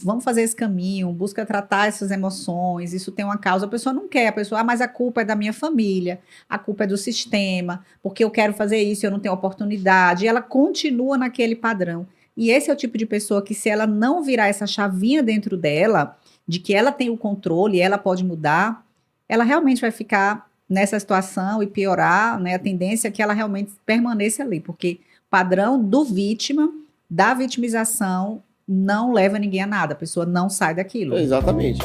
vamos fazer esse caminho, busca tratar essas emoções, isso tem uma causa, a pessoa não quer, a pessoa, mas a culpa é da minha família, a culpa é do sistema, porque eu quero fazer isso, eu não tenho oportunidade, e ela continua naquele padrão. E esse é o tipo de pessoa que, se ela não virar essa chavinha dentro dela, de que ela tem o controle, ela pode mudar, ela realmente vai ficar nessa situação e piorar, né? A tendência é que ela realmente permaneça ali, porque o padrão do vítima, da vitimização, não leva ninguém a nada, a pessoa não sai daquilo. Exatamente.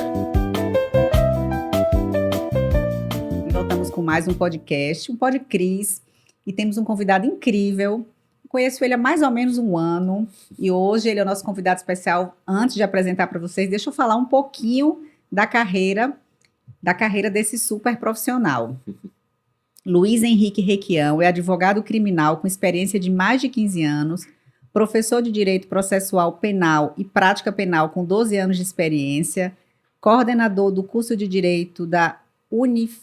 E voltamos com mais um podcast, um Podcris, e temos um convidado incrível. Conheço ele há mais ou menos um ano, e hoje ele é o nosso convidado especial. Antes de apresentar para vocês, deixa eu falar um pouquinho da carreira desse super profissional. Luiz Henrique Requião é advogado criminal com experiência de mais de 15 anos, professor de Direito Processual Penal e Prática Penal com 12 anos de experiência, coordenador do curso de Direito da UniFTC,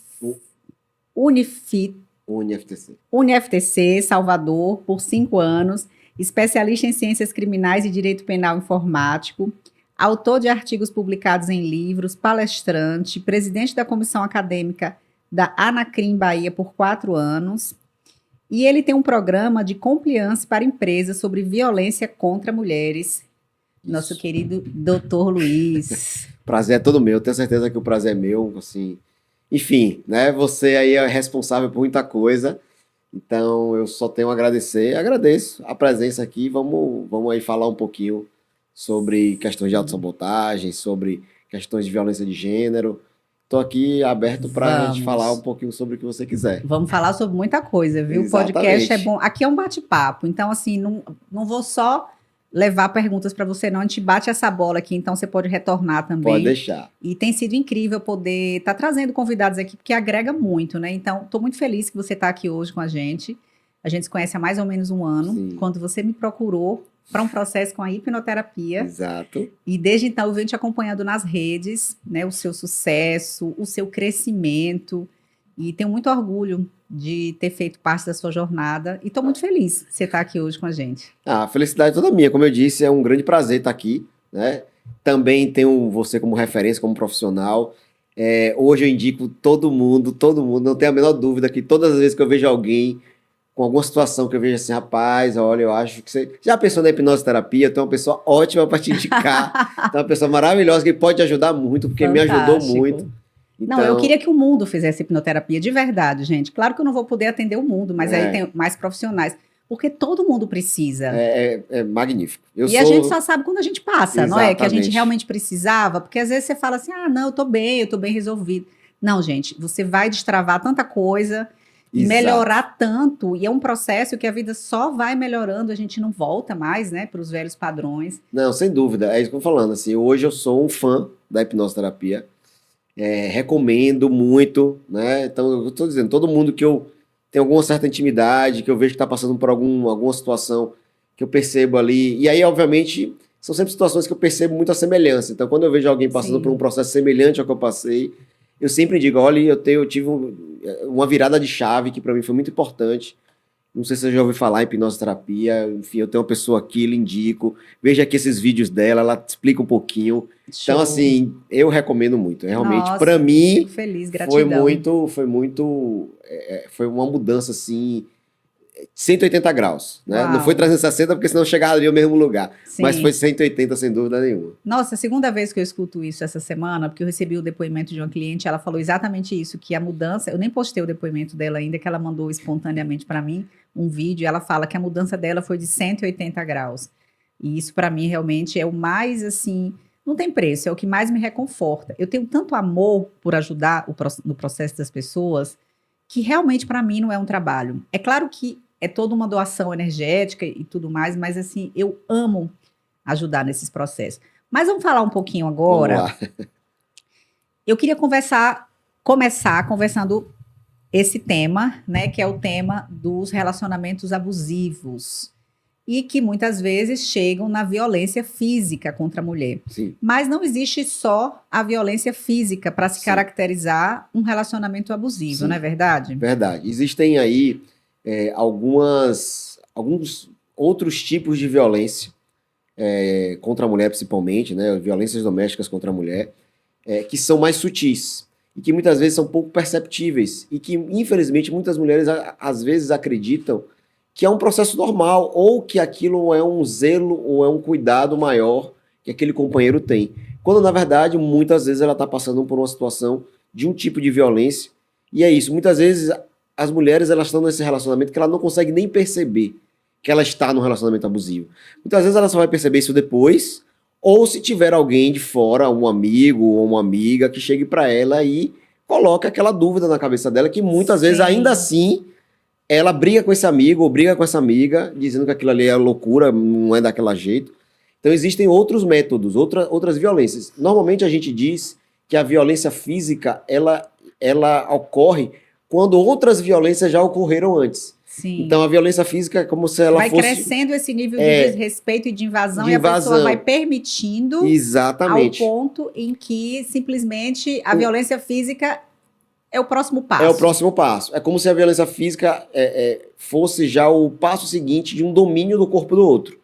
Salvador, por 5 anos, especialista em Ciências Criminais e Direito Penal Informático, autor de artigos publicados em livros, palestrante, presidente da comissão acadêmica da Anacrim Bahia por 4 anos, e ele tem um programa de compliance para empresas sobre violência contra mulheres. Isso. Nosso querido doutor Luiz. Prazer é todo meu, tenho certeza que o prazer é meu, assim. Enfim, né? Você aí é responsável por muita coisa, então eu só tenho a agradecer, agradeço a presença aqui, vamos aí falar um pouquinho sobre questões de autossabotagem, sobre questões de violência de gênero. Estou aqui aberto para a gente falar um pouquinho sobre o que você quiser. Vamos falar sobre muita coisa, viu? Exatamente. O podcast é bom. Aqui é um bate-papo, então assim, não vou só levar perguntas para você, não. A gente bate essa bola aqui, então você pode retornar também. Pode deixar. E tem sido incrível poder estar trazendo convidados aqui, porque agrega muito, né? Então, estou muito feliz que você está aqui hoje com a gente. A gente se conhece há mais ou menos um ano, Sim. Quando você me procurou para um processo com a hipnoterapia. Exato. E desde então eu venho te acompanhando nas redes, né? O seu sucesso, o seu crescimento. E tenho muito orgulho de ter feito parte da sua jornada. E estou muito feliz que você está aqui hoje com a gente. A felicidade é toda minha. Como eu disse, é um grande prazer estar aqui, né? Também tenho você como referência, como profissional. Hoje eu indico todo mundo, não tenho a menor dúvida que todas as vezes que eu vejo alguém com alguma situação que eu vejo assim, rapaz, olha, eu acho que você... Já pensou na hipnoterapia? Eu tenho uma pessoa ótima para te indicar. Tem uma pessoa maravilhosa que pode te ajudar muito, porque Fantástico. Me ajudou muito. Então... Não, eu queria que o mundo fizesse hipnoterapia de verdade, gente. Claro que eu não vou poder atender o mundo, mas aí tem mais profissionais. Porque todo mundo precisa. É magnífico. A gente só sabe quando a gente passa, Exatamente. Não é? Que a gente realmente precisava. Porque às vezes você fala assim, não, eu tô bem resolvido. Não, gente, você vai destravar tanta coisa... E melhorar tanto, e é um processo que a vida só vai melhorando, a gente não volta mais, né, para os velhos padrões. Não, sem dúvida, é isso que eu tô falando, assim, hoje eu sou um fã da hipnoterapia, recomendo muito, né, então eu tô dizendo, todo mundo que eu tenho alguma certa intimidade, que eu vejo que está passando por alguma situação que eu percebo ali, e aí, obviamente, são sempre situações que eu percebo muita semelhança, então quando eu vejo alguém passando Sim. por um processo semelhante ao que eu passei, eu sempre digo, olha, eu tive uma virada de chave que para mim foi muito importante. Não sei se você já ouviu falar em hipnoterapia. Enfim, eu tenho uma pessoa aqui, lhe indico. Veja aqui esses vídeos dela, ela explica um pouquinho. Show. Então, assim, eu recomendo muito. Realmente, para mim, fico feliz, gratidão. Foi uma mudança, assim, 180 graus, né? Não foi 360, porque senão chegaria ao mesmo lugar. Sim. Mas foi 180, sem dúvida nenhuma. Nossa, a segunda vez que eu escuto isso essa semana, porque eu recebi o depoimento de uma cliente, ela falou exatamente isso, que a mudança... Eu nem postei o depoimento dela ainda, que ela mandou espontaneamente para mim um vídeo, e ela fala que a mudança dela foi de 180 graus. E isso, para mim, realmente é o mais, assim... Não tem preço, é o que mais me reconforta. Eu tenho tanto amor por ajudar no processo das pessoas, que realmente, para mim, não é um trabalho. É claro que é toda uma doação energética e tudo mais, mas assim, eu amo ajudar nesses processos. Mas vamos falar um pouquinho agora. Eu queria começar conversando esse tema, né, que é o tema dos relacionamentos abusivos e que muitas vezes chegam na violência física contra a mulher. Sim. Mas não existe só a violência física para se caracterizar um relacionamento abusivo, Sim. Não é verdade? Verdade. Existem aí alguns outros tipos de violência contra a mulher principalmente, né, violências domésticas contra a mulher, que são mais sutis e que muitas vezes são pouco perceptíveis e que, infelizmente, muitas mulheres às vezes acreditam que é um processo normal ou que aquilo é um zelo ou é um cuidado maior que aquele companheiro tem. Quando, na verdade, muitas vezes ela está passando por uma situação de um tipo de violência e é isso. Muitas vezes as mulheres elas estão nesse relacionamento que ela não consegue nem perceber que ela está num relacionamento abusivo. Muitas vezes ela só vai perceber isso depois, ou se tiver alguém de fora, um amigo ou uma amiga, que chegue para ela e coloque aquela dúvida na cabeça dela, que muitas vezes, ainda assim, ela briga com esse amigo ou briga com essa amiga, dizendo que aquilo ali é loucura, não é daquele jeito. Então existem outros métodos, outras violências. Normalmente a gente diz que a violência física, ela ocorre quando outras violências já ocorreram antes. Sim. Então a violência física é como se ela vai fosse... crescendo esse nível de desrespeito e de invasão, e a pessoa vai permitindo. Exatamente. Ao ponto em que simplesmente a violência física é o próximo passo. É o próximo passo. É como se a violência física fosse já o passo seguinte de um domínio do corpo do outro.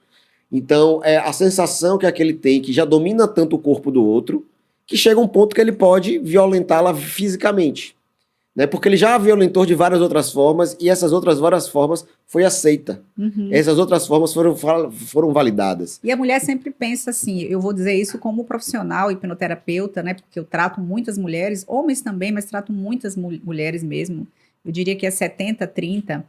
Então, a sensação que aquele tem, que já domina tanto o corpo do outro, que chega um ponto que ele pode violentá-la fisicamente. Né? Porque ele já violentou de várias outras formas, e essas outras várias formas foi aceita. Uhum. Essas outras formas foram validadas. E a mulher sempre pensa assim, eu vou dizer isso como profissional, hipnoterapeuta, né? Porque eu trato muitas mulheres, homens também, mas trato muitas mulheres mesmo. Eu diria que é 70-30.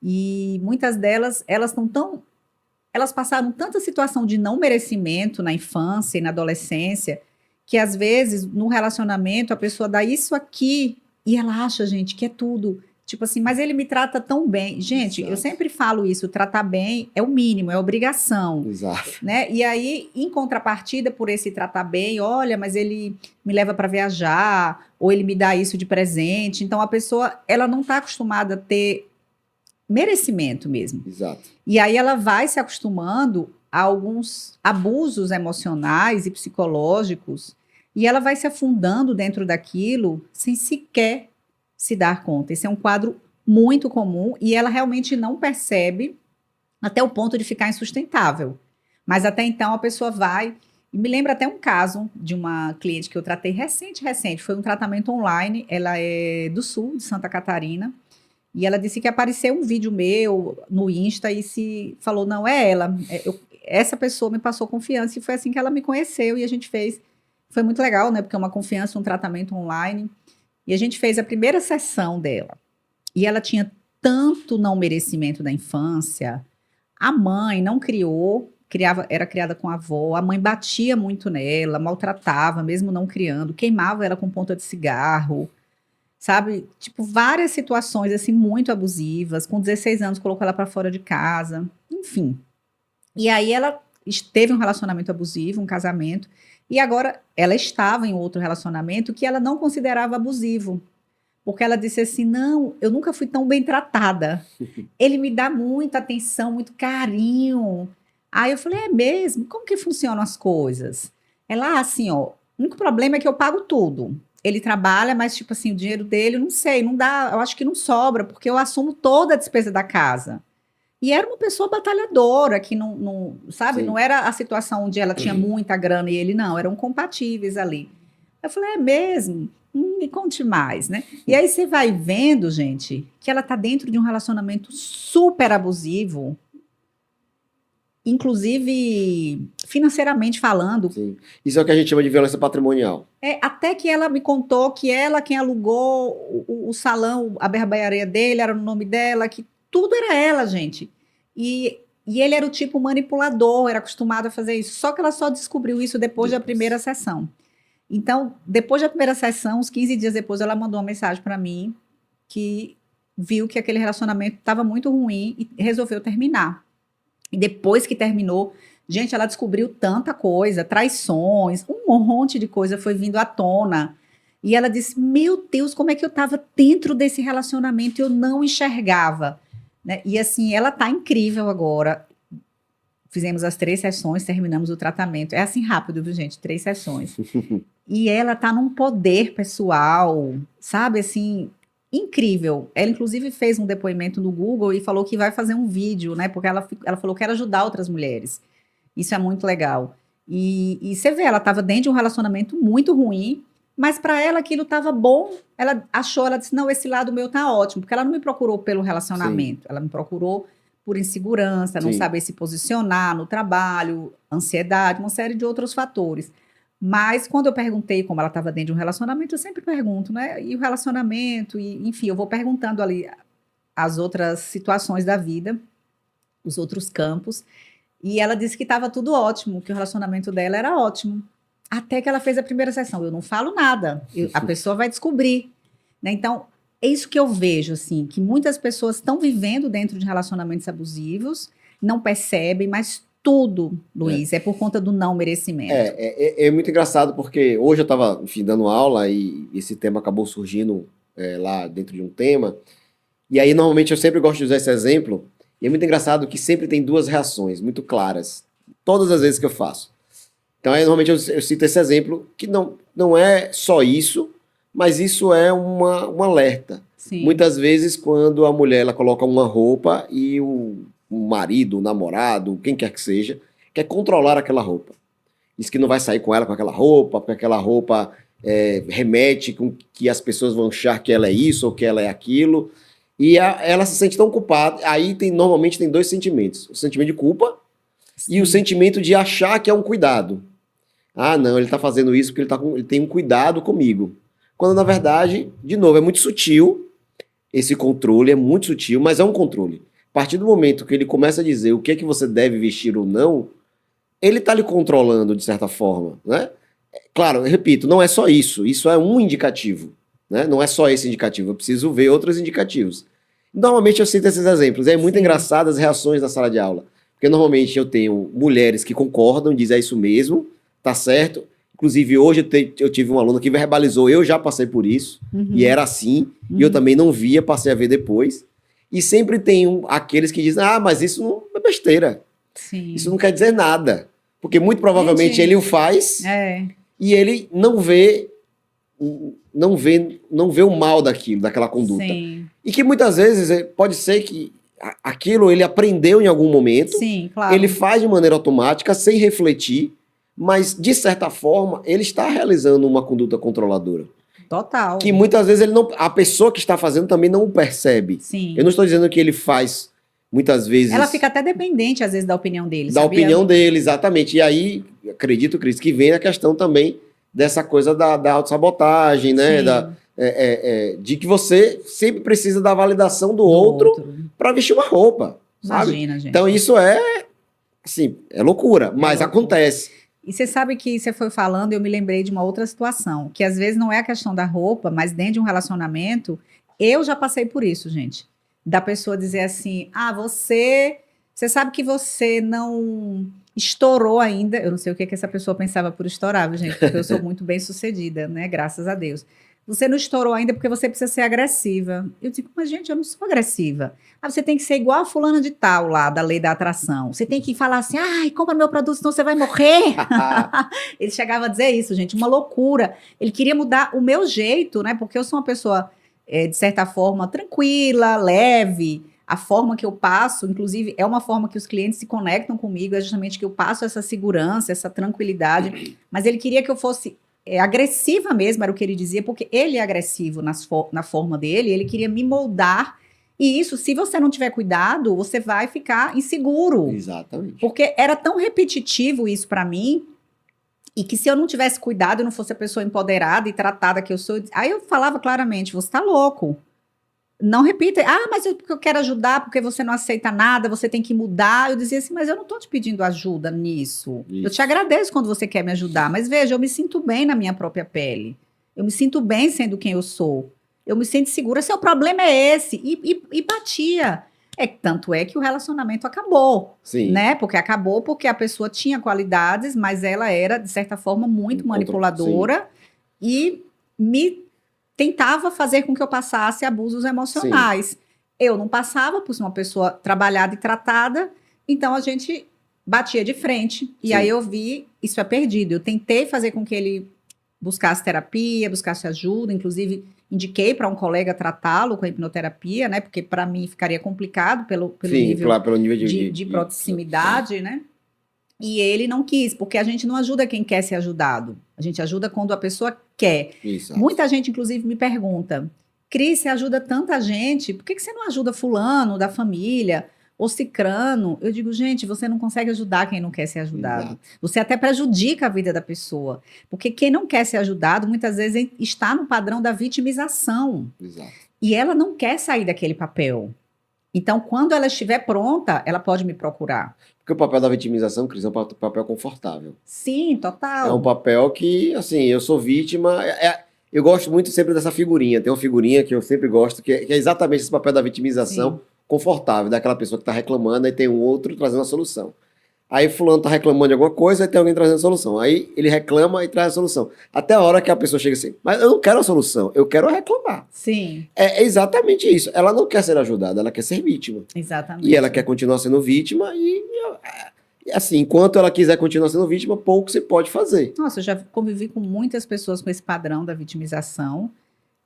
E muitas delas, elas passaram tanta situação de não merecimento na infância e na adolescência, que às vezes, no relacionamento, a pessoa dá isso aqui e ela acha, gente, que é tudo. Tipo assim, mas ele me trata tão bem. Gente, Exato. Eu sempre falo isso, tratar bem é o mínimo, é obrigação. Exato. Né? E aí, em contrapartida por esse tratar bem, olha, mas ele me leva para viajar, ou ele me dá isso de presente. Então, a pessoa, ela não está acostumada a ter merecimento mesmo. Exato. E aí ela vai se acostumando a alguns abusos emocionais e psicológicos, e ela vai se afundando dentro daquilo sem sequer se dar conta. Esse é um quadro muito comum e ela realmente não percebe até o ponto de ficar insustentável. Mas até então a pessoa vai... E me lembra até um caso de uma cliente que eu tratei recente, foi um tratamento online, ela é do sul, de Santa Catarina, e ela disse que apareceu um vídeo meu no Insta e se falou, não, é ela, essa pessoa me passou confiança, e foi assim que ela me conheceu e a gente fez. Foi muito legal, né? Porque é uma confiança, um tratamento online. E a gente fez a primeira sessão dela. E ela tinha tanto não merecimento da infância. A mãe não era criada com a avó. A mãe batia muito nela, maltratava, mesmo não criando. Queimava ela com ponta de cigarro. Sabe? Tipo, várias situações, assim, muito abusivas. Com 16 anos, colocou ela para fora de casa. Enfim. E aí ela teve um relacionamento abusivo, um casamento. E agora ela estava em outro relacionamento que ela não considerava abusivo. Porque ela disse assim, não, eu nunca fui tão bem tratada. Ele me dá muita atenção, muito carinho. Aí eu falei, é mesmo? Como que funcionam as coisas? Ela, assim, ó, o único problema é que eu pago tudo. Ele trabalha, mas, tipo assim, o dinheiro dele, não sei, não dá, eu acho que não sobra, porque eu assumo toda a despesa da casa. E era uma pessoa batalhadora, que sabe, Sim. Não era a situação onde ela tinha muita grana e ele não, eram compatíveis ali. Eu falei, é mesmo? Me conte mais, né? E aí você vai vendo, gente, que ela tá dentro de um relacionamento super abusivo, inclusive financeiramente falando. Sim. Isso é o que a gente chama de violência patrimonial. Até que ela me contou que ela, quem alugou o salão, a barbearia dele, era no nome dela, que tudo era ela, gente. E ele era o tipo manipulador, era acostumado a fazer isso. Só que ela só descobriu isso depois da primeira sessão. Então, depois da primeira sessão, uns 15 dias depois, ela mandou uma mensagem para mim que viu que aquele relacionamento estava muito ruim e resolveu terminar. E depois que terminou, gente, ela descobriu tanta coisa, traições, um monte de coisa foi vindo à tona. E ela disse, meu Deus, como é que eu estava dentro desse relacionamento e eu não enxergava? Né? E assim, ela tá incrível agora. Fizemos as 3 sessões, terminamos o tratamento. É assim rápido, viu, gente? 3 sessões. E ela tá num poder pessoal, sabe, assim, incrível. Ela, inclusive, fez um depoimento no Google e falou que vai fazer um vídeo, né? Porque ela falou que quer ajudar outras mulheres. Isso é muito legal. E você vê, ela estava dentro de um relacionamento muito ruim, mas para ela aquilo estava bom. Ela disse, não, esse lado meu tá ótimo, porque ela não me procurou pelo Sim, relacionamento, ela me procurou por insegurança, não sim. saber se posicionar no trabalho, ansiedade, uma série de outros fatores. Mas quando eu perguntei como ela estava dentro de um relacionamento, eu sempre pergunto, né? E o relacionamento, e, enfim, eu vou perguntando ali as outras situações da vida, os outros campos. E ela disse que estava tudo ótimo, que o relacionamento dela era ótimo. Até que ela fez a primeira sessão. Eu não falo nada, a pessoa vai descobrir. Né? Então, é isso que eu vejo, assim, que muitas pessoas estão vivendo dentro de relacionamentos abusivos, não percebem, mas tudo, É. Luiz, é por conta do não merecimento. É muito engraçado porque hoje eu estava, enfim, dando aula e esse tema acabou surgindo lá dentro de um tema. E aí, normalmente, eu sempre gosto de usar esse exemplo. E é muito engraçado que sempre tem duas reações muito claras. Todas as vezes que eu faço. Então, aí, normalmente, eu cito esse exemplo, que não é só isso, mas isso é um alerta. Sim, Muitas vezes, quando a mulher ela coloca uma roupa e o marido, o namorado, quem quer que seja, quer controlar aquela roupa. Diz que não vai sair com ela com aquela roupa, porque aquela roupa remete com que as pessoas vão achar que ela é isso ou que ela é aquilo. E ela se sente tão culpada. Aí normalmente tem dois sentimentos: o sentimento de culpa e o sim, sentimento de achar que é um cuidado. Ah, não, ele está fazendo isso porque ele tem um cuidado comigo. Quando na verdade, de novo, é muito sutil esse controle, é muito sutil, mas é um controle. A partir do momento que ele começa a dizer o que é que você deve vestir ou não, ele está lhe controlando de certa forma, né? Claro, eu repito, não é só isso. Isso é um indicativo, né? Não é só esse indicativo. Eu preciso ver outros indicativos. Normalmente eu cito esses exemplos. É muito sim. engraçado as reações da sala de aula, porque normalmente eu tenho mulheres que concordam, dizem é isso mesmo, tá certo. Inclusive hoje eu tive uma aluna que verbalizou, eu já passei por isso e Uhum, era assim, e eu uhum, também não via, passei a ver depois. E sempre tem aqueles que dizem, ah, mas isso não é besteira. Isso não sim. quer dizer nada. Porque muito provavelmente ele Gente, o faz é, e ele não vê o mal daquela conduta. sim, E que muitas vezes pode ser que aquilo ele aprendeu em algum momento, sim, ele claro, faz de maneira automática, sem refletir, mas de certa forma ele está realizando uma conduta controladora. Que total, muitas vezes a pessoa que está fazendo também não o percebe. Eu não sim. estou dizendo que ele faz muitas Ela vezes fica até dependente, às vezes, da opinião dele, da sabia? opinião dele, exatamente. E aí, acredito, Cris, que vem a questão também dessa coisa da autossabotagem, né? Sim, De que você sempre precisa da validação do do outro outro. para vestir uma roupa, sabe? Imagina, Então gente. isso assim, é loucura, É mas louco. acontece. E você sabe que você foi falando, eu me lembrei de uma outra situação, que às vezes não é a questão da roupa, mas dentro de um relacionamento, eu já passei por isso, gente. Da pessoa dizer assim: ah, você sabe que você não estourou ainda. Eu não sei o que que essa pessoa pensava por estourar, viu, gente, porque eu sou muito bem-sucedida, né? Graças a Deus. Você não estourou ainda porque você precisa ser agressiva. Eu digo, mas gente, eu não sou agressiva. Ah, você tem que ser igual a fulana de tal lá, da lei da atração. Você tem que falar assim, ai, compra meu produto, senão você vai morrer. Ele chegava a dizer isso, gente, uma loucura. Ele queria mudar o meu jeito, né? Porque eu sou uma pessoa, de certa forma, tranquila, leve. A forma que eu passo, inclusive, é uma forma que os clientes se conectam comigo, é justamente que eu passo essa segurança, essa tranquilidade. Mas ele queria que eu fosse agressiva mesmo, era o que ele dizia, porque ele é agressivo na forma dele, ele queria me moldar. E isso, se você não tiver cuidado, você vai ficar inseguro. Exatamente. Porque era tão repetitivo isso para mim, e que se eu não tivesse cuidado e não fosse a pessoa empoderada e tratada que eu sou, aí eu falava claramente: você tá louco. Não repita. Ah, mas porque eu quero ajudar, porque você não aceita nada, você tem que mudar. Eu dizia assim, mas eu não estou te pedindo ajuda nisso. Eu te Isso. agradeço quando você quer me ajudar, mas veja, eu me sinto bem na minha própria pele. Eu me sinto bem sendo quem eu sou. Eu me sinto segura. Seu problema é esse. E batia. Tanto é que o relacionamento acabou, Sim. né? Porque acabou porque a pessoa tinha qualidades, mas ela era, de certa forma, muito Sim. manipuladora e me tentava fazer com que eu passasse abusos Sim. emocionais. Eu não passava por ser uma pessoa trabalhada e tratada, então a gente batia de frente. E aí Sim. eu vi, isso é perdido. Eu tentei fazer com que ele buscasse terapia, buscasse ajuda, inclusive indiquei para um colega tratá-lo com a hipnoterapia, né? Porque para mim ficaria complicado pelo Sim, nível claro, pelo nível de proximidade, né? E ele não quis, porque a gente não ajuda quem quer ser ajudado. A gente ajuda quando a pessoa quer. Exato. Muita gente, inclusive, me pergunta, Cris, você ajuda tanta gente, por que que você não ajuda fulano da família ou cicrano? Eu digo, gente, você não consegue ajudar quem não quer ser ajudado. Exato. Você até prejudica a vida da pessoa. Porque quem não quer ser ajudado, muitas vezes está no padrão da vitimização. Exato. E ela não quer sair daquele papel. Então, quando ela estiver pronta, ela pode me procurar. Porque o papel da vitimização, Cris, é um papel confortável. Sim, É um total. papel que, assim, eu sou vítima. Eu gosto muito sempre dessa figurinha. Tem uma figurinha que eu sempre gosto, que é exatamente esse papel da vitimização Sim. confortável, daquela pessoa que está reclamando, aí tem um outro trazendo a solução. Aí fulano está reclamando de alguma coisa, aí tem alguém trazendo a solução. Aí ele reclama e traz a solução. Até a hora que a pessoa chega assim, mas eu não quero a solução, eu quero reclamar. Sim, É exatamente isso. Ela não quer ser ajudada, ela quer ser vítima. exatamente. E ela quer continuar sendo vítima e assim, enquanto ela quiser continuar sendo vítima, pouco se pode fazer. Nossa, eu já convivi com muitas pessoas com esse padrão da vitimização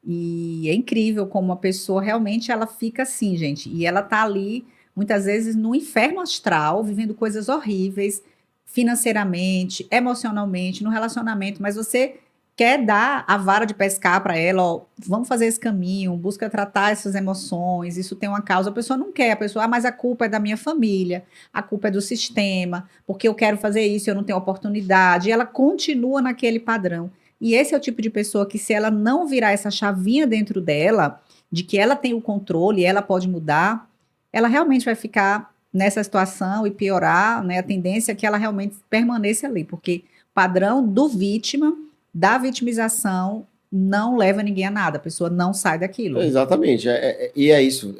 e é incrível como a pessoa realmente ela fica assim, gente, e ela tá ali muitas vezes no inferno astral, vivendo coisas horríveis, financeiramente, emocionalmente, no relacionamento, mas você quer dar a vara de pescar para ela, ó, vamos fazer esse caminho, busca tratar essas emoções, isso tem uma causa, a pessoa não quer, a pessoa, mas a culpa é da minha família, a culpa é do sistema, porque eu quero fazer isso, eu não tenho oportunidade, e ela continua naquele padrão. E esse é o tipo de pessoa que, se ela não virar essa chavinha dentro dela, de que ela tem o controle, ela pode mudar, ela realmente vai ficar nessa situação e piorar, né? A tendência é que ela realmente permaneça ali, porque o padrão do vítima, da vitimização, não leva ninguém a nada, a pessoa não sai daquilo. Exatamente. E é isso.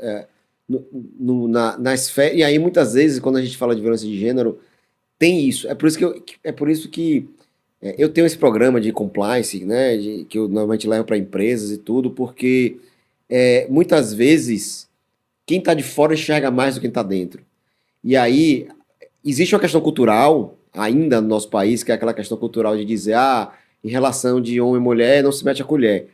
Na esfera, e aí, muitas vezes, quando a gente fala de violência de gênero, tem isso. É por isso que eu tenho esse programa de compliance, né? Que eu normalmente levo para empresas e tudo, porque muitas vezes quem está de fora enxerga mais do que quem está dentro. E aí, existe uma questão cultural, ainda no nosso país, que é aquela questão cultural de dizer, em relação de homem e mulher, não se mete a colher.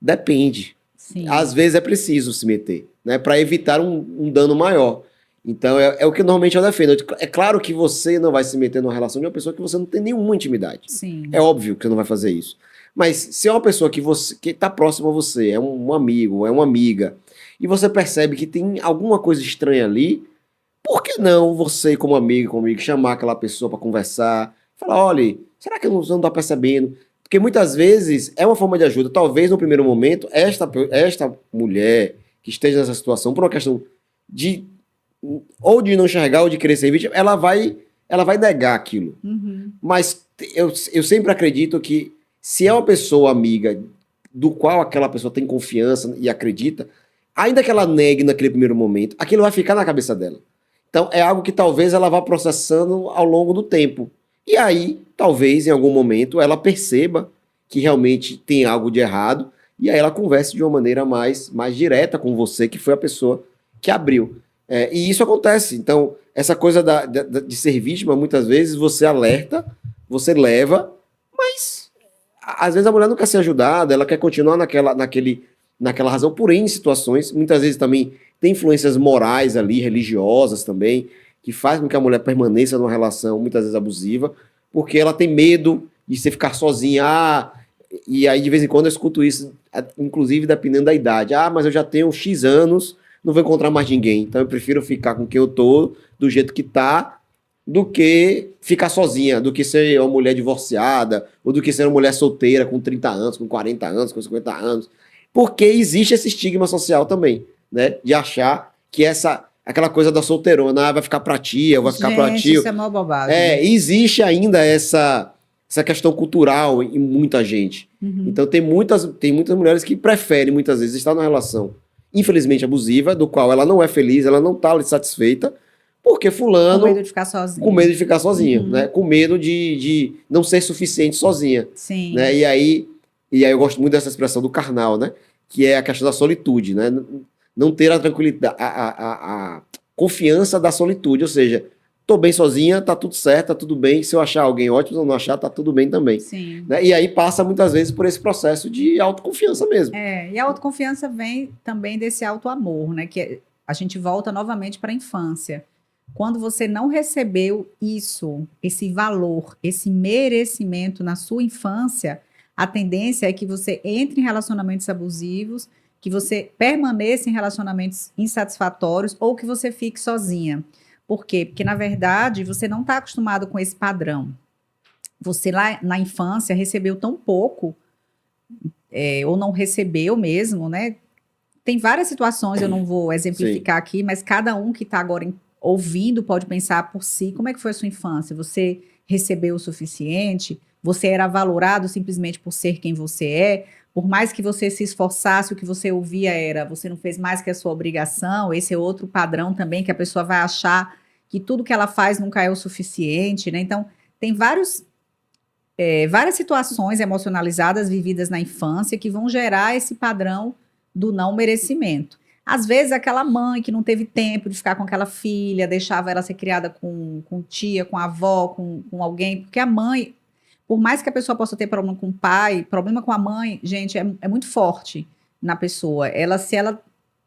Depende. Sim. Às vezes é preciso se meter, né, para evitar um dano maior. Então, é o que normalmente eu defendo. É claro que você não vai se meter numa relação de uma pessoa que você não tem nenhuma intimidade. Sim. É óbvio que você não vai fazer isso. Mas se é uma pessoa que está próxima a você, é um amigo, é uma amiga, e você percebe que tem alguma coisa estranha ali, por que não você, como amigo, chamar aquela pessoa para conversar, falar, olha, será que você não está percebendo? Porque muitas vezes é uma forma de ajuda. Talvez no primeiro momento, esta mulher que esteja nessa situação, por uma questão de ou de não enxergar ou de querer ser vítima, ela vai negar aquilo. Uhum. Mas eu sempre acredito que se é uma pessoa amiga do qual aquela pessoa tem confiança e acredita, ainda que ela negue naquele primeiro momento, aquilo vai ficar na cabeça dela. Então é algo que talvez ela vá processando ao longo do tempo. E aí, talvez em algum momento, ela perceba que realmente tem algo de errado e aí ela converse de uma maneira mais direta com você, que foi a pessoa que abriu. E isso acontece. Então, essa coisa de ser vítima, muitas vezes você alerta, você leva, mas às vezes a mulher não quer ser ajudada, ela quer continuar naquela razão por N situações. Muitas vezes também tem influências morais ali, religiosas também, que faz com que a mulher permaneça numa relação muitas vezes abusiva, porque ela tem medo de você ficar sozinha. E aí de vez em quando eu escuto isso, inclusive dependendo da idade. Mas eu já tenho X anos, não vou encontrar mais ninguém, então eu prefiro ficar com quem eu tô, do jeito que tá, do que ficar sozinha, do que ser uma mulher divorciada, ou do que ser uma mulher solteira com 30 anos, com 40 anos, com 50 anos. Porque existe esse estigma social também, né? De achar que aquela coisa da solteirona, vai ficar pra tia, vai ficar pra tio. Isso é uma bobagem. Existe ainda essa questão cultural em muita gente. Uhum. Então tem muitas mulheres que preferem muitas vezes estar numa relação infelizmente abusiva, do qual ela não é feliz, ela não está satisfeita, porque fulano... Com medo de ficar sozinha. Com medo de ficar sozinha, Uhum. né? Com medo de não ser suficiente sozinha. Sim. Né? E aí eu gosto muito dessa expressão do Karnal, né? Que é a questão da solitude, né? Não ter a tranquilidade, a confiança da solitude, ou seja, tô bem sozinha, tá tudo certo, tá tudo bem, se eu achar alguém ótimo, se eu não achar, tá tudo bem também. Sim. Né? E aí passa muitas vezes por esse processo de autoconfiança mesmo. E a autoconfiança vem também desse autoamor, né? Que a gente volta novamente para a infância. Quando você não recebeu isso, esse valor, esse merecimento na sua infância, a tendência é que você entre em relacionamentos abusivos, que você permaneça em relacionamentos insatisfatórios ou que você fique sozinha. Por quê? Porque, na verdade, você não está acostumado com esse padrão. Você lá na infância recebeu tão pouco, ou não recebeu mesmo, né? Tem várias situações, eu não vou exemplificar aqui, mas cada um que está agora ouvindo pode pensar por si, como é que foi a sua infância? Você recebeu o suficiente? Você era valorado simplesmente por ser quem você é? Por mais que você se esforçasse, o que você ouvia era, você não fez mais que a sua obrigação. Esse é outro padrão também, que a pessoa vai achar que tudo que ela faz nunca é o suficiente, né? Então, tem várias situações emocionalizadas vividas na infância que vão gerar esse padrão do não merecimento. Às vezes, aquela mãe que não teve tempo de ficar com aquela filha, deixava ela ser criada com tia, com avó, com alguém, porque a mãe, por mais que a pessoa possa ter problema com o pai, problema com a mãe, gente, é muito forte na pessoa. Se ela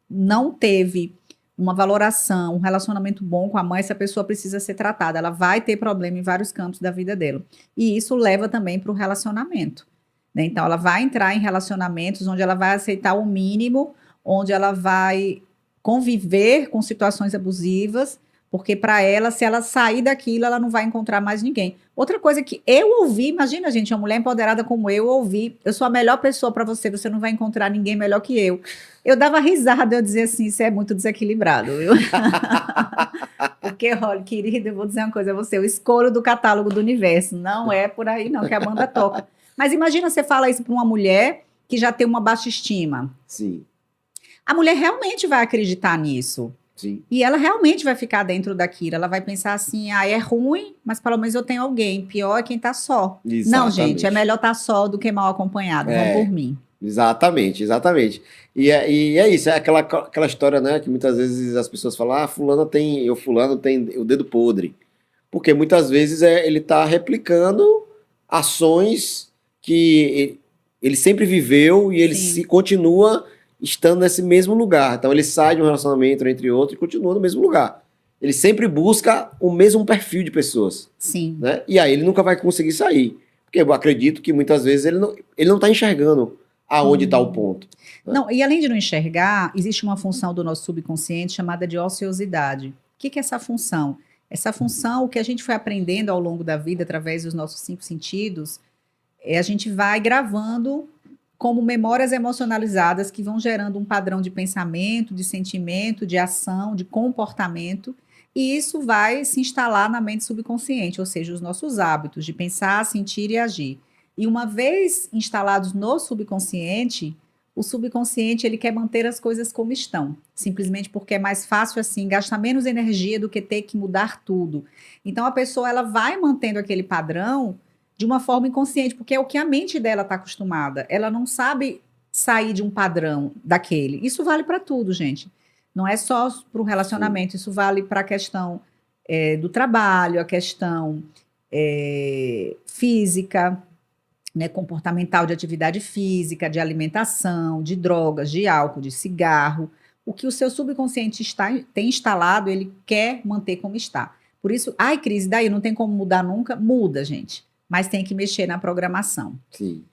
não teve uma valoração, um relacionamento bom com a mãe, essa pessoa precisa ser tratada. Ela vai ter problema em vários campos da vida dela. E isso leva também para o relacionamento, né? Então, ela vai entrar em relacionamentos onde ela vai aceitar o mínimo, onde ela vai conviver com situações abusivas, porque para ela, se ela sair daquilo, ela não vai encontrar mais ninguém. Outra coisa que eu ouvi, imagina, gente, uma mulher empoderada como eu ouvi, eu sou a melhor pessoa para você, você não vai encontrar ninguém melhor que eu. Eu dava risada, eu dizia assim, isso é muito desequilibrado, viu? Porque, olha, querida, eu vou dizer uma coisa a você, eu escolho do catálogo do universo, não é por aí não que a banda toca. Mas imagina você fala isso para uma mulher que já tem uma baixa estima. Sim. A mulher realmente vai acreditar nisso. Sim. E ela realmente vai ficar dentro daquilo. Ela vai pensar assim, é ruim, mas pelo menos eu tenho alguém. Pior é quem tá só. Exatamente. Não, gente, é melhor estar só do que mal acompanhado. Vão por mim. Exatamente, exatamente. E é isso, é aquela história, né, que muitas vezes as pessoas falam, fulano tem o dedo podre. Porque muitas vezes ele está replicando ações que ele sempre viveu e ele continua estando nesse mesmo lugar. Então ele sai de um relacionamento entre outro e continua no mesmo lugar. Ele sempre busca o mesmo perfil de pessoas. Sim. Né? E aí ele nunca vai conseguir sair. Porque eu acredito que muitas vezes ele não está enxergando aonde está o ponto. Né? Não, e além de não enxergar, existe uma função do nosso subconsciente chamada de ociosidade. O que é essa função? Essa função, o que a gente foi aprendendo ao longo da vida, através dos nossos 5 sentidos, a gente vai gravando como memórias emocionalizadas que vão gerando um padrão de pensamento, de sentimento, de ação, de comportamento, e isso vai se instalar na mente subconsciente, ou seja, os nossos hábitos de pensar, sentir e agir. E uma vez instalados no subconsciente, o subconsciente ele quer manter as coisas como estão, simplesmente porque é mais fácil assim, gasta menos energia do que ter que mudar tudo. Então a pessoa ela vai mantendo aquele padrão de uma forma inconsciente, porque é o que a mente dela está acostumada. Ela não sabe sair de um padrão daquele. Isso vale para tudo, gente. Não é só para o relacionamento, isso vale para a questão do trabalho, a questão física, né, comportamental, de atividade física, de alimentação, de drogas, de álcool, de cigarro. O que o seu subconsciente tem instalado, ele quer manter como está. Por isso, Cris, daí não tem como mudar nunca? Muda, gente. Mas tem que mexer na programação. Sim.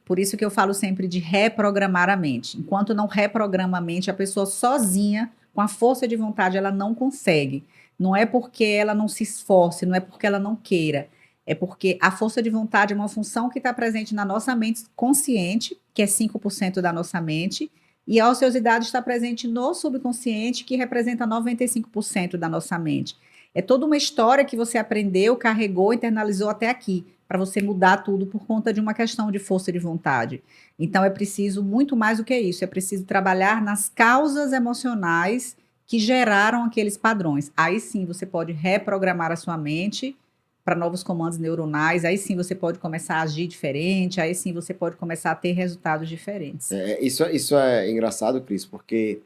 Por isso que eu falo sempre de reprogramar a mente. Enquanto não reprograma a mente, a pessoa sozinha, com a força de vontade, ela não consegue. Não é porque ela não se esforce, não é porque ela não queira. É porque a força de vontade é uma função que está presente na nossa mente consciente, que é 5% da nossa mente, e a ociosidade está presente no subconsciente, que representa 95% da nossa mente. É toda uma história que você aprendeu, carregou, internalizou até aqui, para você mudar tudo por conta de uma questão de força de vontade. Então é preciso muito mais do que isso, é preciso trabalhar nas causas emocionais que geraram aqueles padrões. Aí sim você pode reprogramar a sua mente para novos comandos neuronais, aí sim você pode começar a agir diferente, aí sim você pode começar a ter resultados diferentes. Isso é engraçado, Cris, porque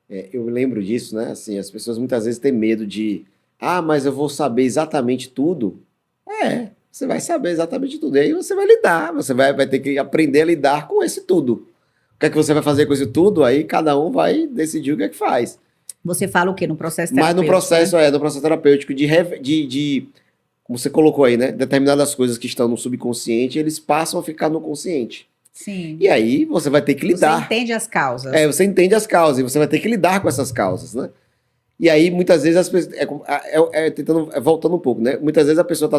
eu lembro disso, né? Assim, as pessoas muitas vezes têm medo de mas eu vou saber exatamente tudo. Você vai saber exatamente tudo. E aí você vai lidar, você vai ter que aprender a lidar com esse tudo. O que é que você vai fazer com esse tudo? Aí cada um vai decidir o que é que faz. Você fala o quê no processo Mas terapêutico? no processo terapêutico como você colocou aí, né? Determinadas coisas que estão no subconsciente, eles passam a ficar no consciente. Sim. E aí você vai ter que lidar. Você entende as causas. Você entende as causas e você vai ter que lidar com essas causas, né? E aí, muitas vezes, as pessoas. Voltando um pouco, né? Muitas vezes a pessoa está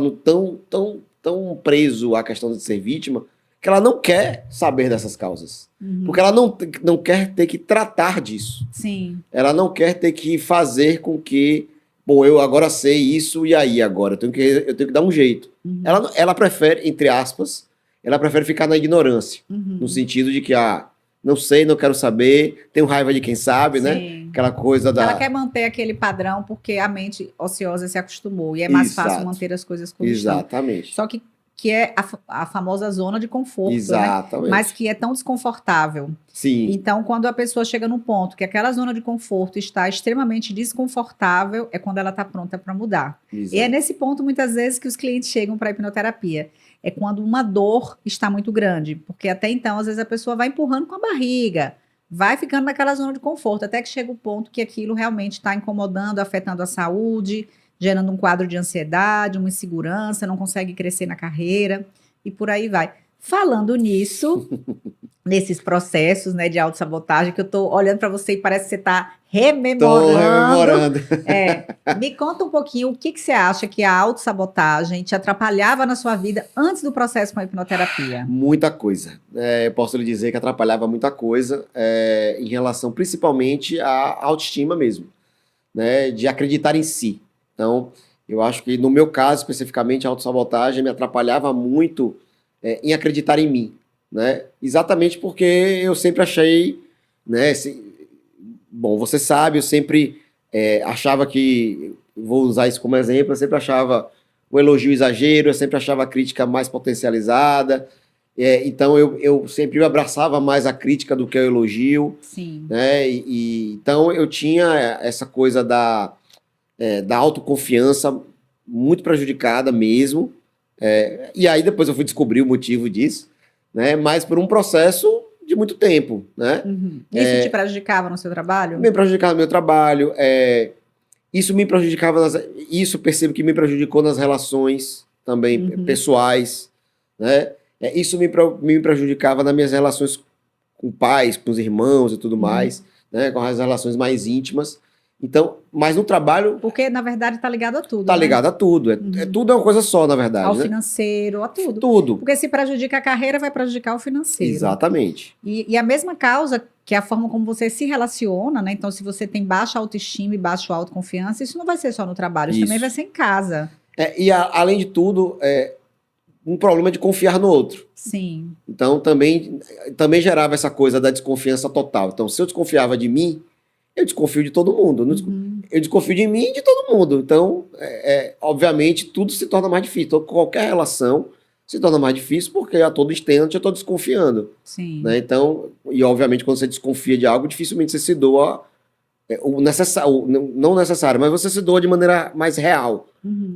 tão preso à questão de ser vítima que ela não quer saber dessas causas. Porque ela não quer ter que tratar disso. Sim. Ela não quer ter que fazer com que, bom, eu agora sei isso e aí agora, eu tenho que dar um jeito. Ela prefere, entre aspas, ela prefere ficar na ignorância. No sentido de que, não sei, não quero saber, tenho raiva de quem sabe, Sim. né? Aquela coisa da... Ela quer manter aquele padrão porque a mente ociosa se acostumou e é mais fácil manter as coisas como estão. Exatamente. Só que é a famosa zona de conforto, exatamente, né? Mas que é tão desconfortável. Sim. Então, quando a pessoa chega num ponto que aquela zona de conforto está extremamente desconfortável, é quando ela está pronta para mudar. Exato. E é nesse ponto, muitas vezes, que os clientes chegam para a hipnoterapia. É quando uma dor está muito grande, porque até então, às vezes, a pessoa vai empurrando com a barriga, vai ficando naquela zona de conforto, até que chega o ponto que aquilo realmente está incomodando, afetando a saúde, gerando um quadro de ansiedade, uma insegurança, não consegue crescer na carreira e por aí vai. Falando nisso, nesses processos, né, de autossabotagem, que eu tô olhando para você e parece que você está rememorando. Tô rememorando. Me conta um pouquinho o que você acha que a autossabotagem te atrapalhava na sua vida antes do processo com a hipnoterapia? Muita coisa. Eu posso lhe dizer que atrapalhava muita coisa em relação principalmente à autoestima mesmo, né, de acreditar em si. Então, eu acho que no meu caso, especificamente, a autossabotagem me atrapalhava muito em acreditar em mim, né? Exatamente porque eu sempre achei, né? Bom, você sabe, eu sempre achava que, vou usar isso como exemplo, eu sempre achava o elogio exagero, eu sempre achava a crítica mais potencializada, então eu sempre abraçava mais a crítica do que o elogio. Sim. Né? Então eu tinha essa coisa da autoconfiança muito prejudicada mesmo. E aí depois eu fui descobrir o motivo disso, né? Mas por um processo de muito tempo, né? Isso te prejudicava no seu trabalho? Me prejudicava no meu trabalho. Isso me prejudicava, isso percebo que me prejudicou nas relações também pessoais, né? Isso me prejudicava nas minhas relações com pais, com os irmãos e tudo mais, né? Com as relações mais íntimas. Então, mas no trabalho... Porque, na verdade, está ligado a tudo, Está ligado a tudo. Tudo é uma coisa só, na verdade. Ao né? financeiro, a tudo. Tudo. Porque se prejudica a carreira, vai prejudicar o financeiro. Exatamente. E a mesma causa, que é a forma como você se relaciona, né? Então, se você tem baixa autoestima e baixa autoconfiança, isso não vai ser só no trabalho, isso também vai ser em casa. Além de tudo, um problema de confiar no outro. Sim. Então, também gerava essa coisa da desconfiança total. Então, se eu desconfiava de mim, eu desconfio de todo mundo. Eu desconfio de mim e de todo mundo. Então, obviamente, tudo se torna mais difícil. Então, qualquer relação se torna mais difícil porque a todo instante eu estou desconfiando. Sim. Né? Então, e obviamente, quando você desconfia de algo, dificilmente você se doa o necessário, não necessário, mas você se doa de maneira mais real.